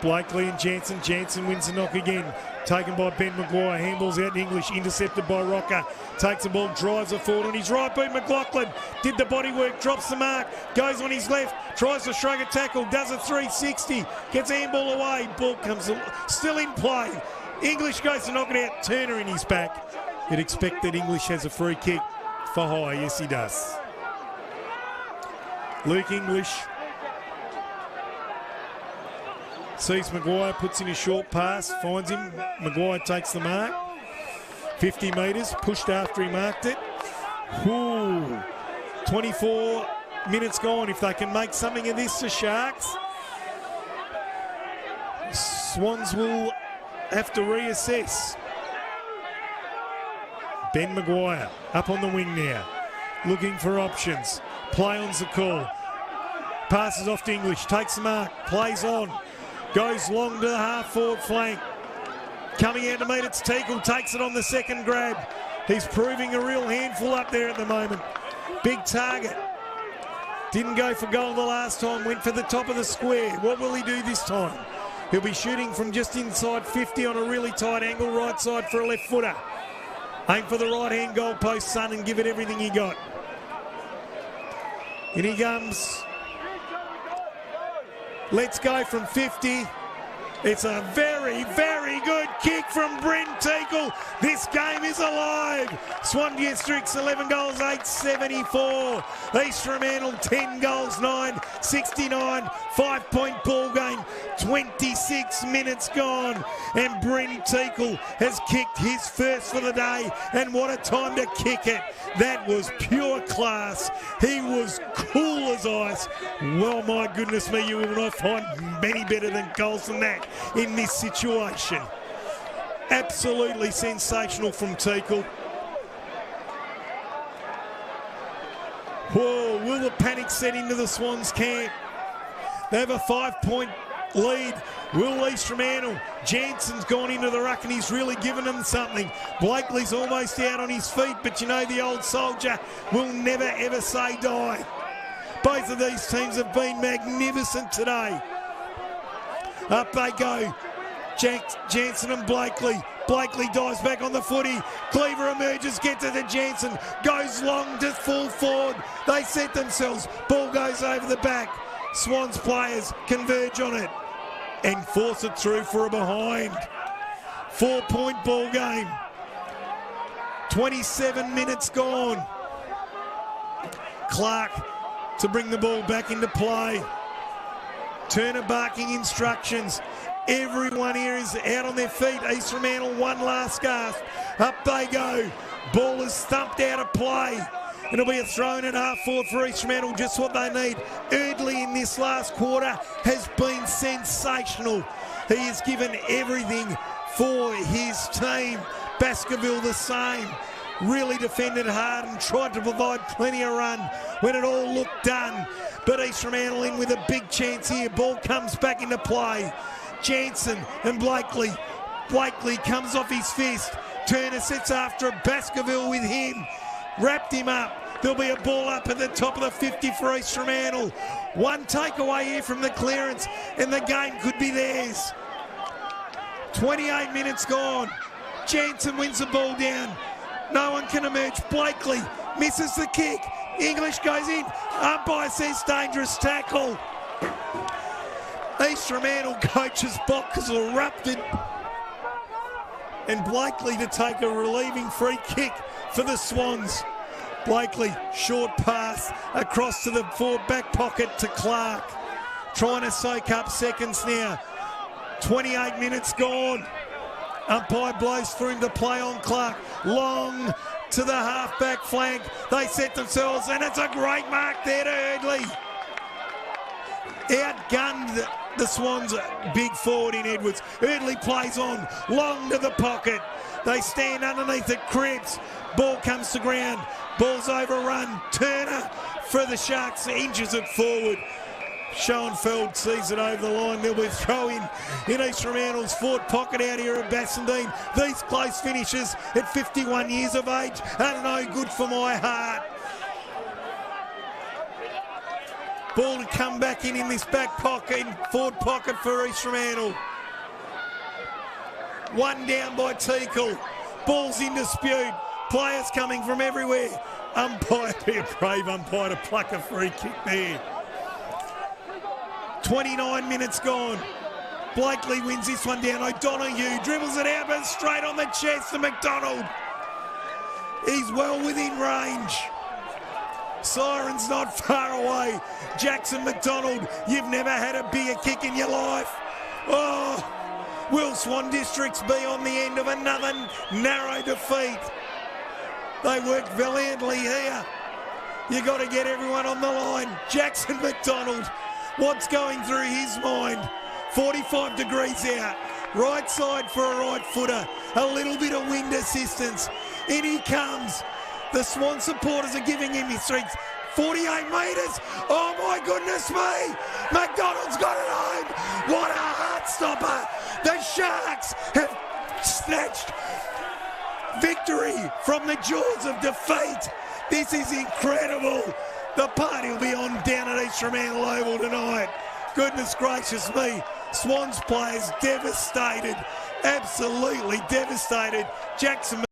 Blakely and Jansen. Jansen wins the knock again. Taken by Ben Maguire. Handballs out in English. Intercepted by Rocker. Takes the ball, drives it forward on his right boot. McLaughlin did the body work, drops the mark, goes on his left, tries to shrug a tackle, does a 360, gets a handball away. Ball comes still in play. English goes to knock it out. Turner in his back. You'd expect that English has a free kick for high. Yes, he does. Luke English sees Maguire, puts in a short pass, finds him. Maguire takes the mark. 50 metres, pushed after he marked it. Ooh, 24 minutes gone. If they can make something of this, the Sharks, Swans will have to reassess. Ben Maguire up on the wing now, looking for options. Play on's the call. Passes off to English, takes the mark, plays on. Goes long to the half-forward flank. Coming out to meet it's Teagle, takes it on the second grab. He's proving a real handful up there at the moment. Big target. Didn't go for goal the last time, went for the top of the square. What will he do this time? He'll be shooting from just inside 50 on a really tight angle, right side for a left footer. Aim for the right-hand goal post, son, and give it everything he got. In he comes. Let's go from 50. It's a very, very good kick from Brent Teagle. This game is alive. Swan Districts 11 goals, 874. East Fremantle 10 goals, 969. 5-point ball game, 26 minutes gone. And Brent Teagle has kicked his first for the day. And what a time to kick it. That was pure class. He was cool as ice. Well, my goodness me, you will not find many better than goals than that in this situation. Absolutely sensational from Teagle. Whoa, will the panic set into the Swans camp? They have a 5-point lead. Will East Fremantle? Jansen's gone into the ruck and he's really given them something. Blakely's almost out on his feet, but you know the old soldier will never ever say die. Both of these teams have been magnificent today. Up they go. Jansen and Blakely. Blakely dives back on the footy. Cleaver emerges, gets it to Jansen. Goes long to full forward. They set themselves. Ball goes over the back. Swans players converge on it and force it through for a behind. 4-point ball game. 27 minutes gone. Clark to bring the ball back into play. Turner barking instructions. Everyone here is out on their feet. East Fremantle one last gasp. Up they go. Ball is thumped out of play. It'll be a throw in at half-forward for East Fremantle, just what they need. Eardley in this last quarter has been sensational. He has given everything for his team. Baskerville the same. Really defended hard and tried to provide plenty of run when it all looked done. But East Fremantle in with a big chance here. Ball comes back into play. Jansen and Blakely. Blakely comes off his fist. Turner sits after a Baskerville with him. Wrapped him up. There'll be a ball up at the top of the 50 for East Fremantle. One takeaway here from the clearance and the game could be theirs. 28 minutes gone. Jansen wins the ball down. No one can emerge. Blakely misses the kick. English goes in. Umpire says dangerous tackle. East Fremantle coach's box has erupted. And Blakely to take a relieving free kick for the Swans. Blakely, short pass across to the forward back pocket to Clark. Trying to soak up seconds now. 28 minutes gone. Umpire blows through him to play on Clark. Long to the half-back flank. They set themselves, and it's a great mark there to Eardley. Outgunned the Swans, big forward in Edwards. Erdley plays on, long to the pocket. They stand underneath it. Cripps, ball comes to ground. Ball's overrun. Turner for the Sharks, inches it forward. Schoenfeld sees it over the line. There'll be a throw in East Fremantle's forward pocket out here at Bassendean. These close finishes at 51 years of age are no good for my heart. Ball to come back in this back pocket, forward pocket for East Fremantle. One down by Teakle. Ball's in dispute. Players coming from everywhere. Umpire, be a brave umpire to pluck a free kick there. 29 minutes gone. Blakely wins this one down. O'Donoghue dribbles it out, but straight on the chest to McDonald. He's well within range. Siren's not far away. Jackson McDonald, you've never had a bigger kick in your life. Oh, will Swan Districts be on the end of another narrow defeat? They work valiantly here. You got to get everyone on the line. Jackson McDonald, what's going through his mind? 45 degrees out. Right side for a right footer. A little bit of wind assistance. In he comes. The Swan supporters are giving him his strength. 48 metres. Oh my goodness me. McDonald's got it home. What a heart stopper. The Sharks have snatched victory from the jaws of defeat. This is incredible. The party will be on down at East Fremantle Oval tonight. Goodness gracious me. Swans players devastated. Absolutely devastated. Jackson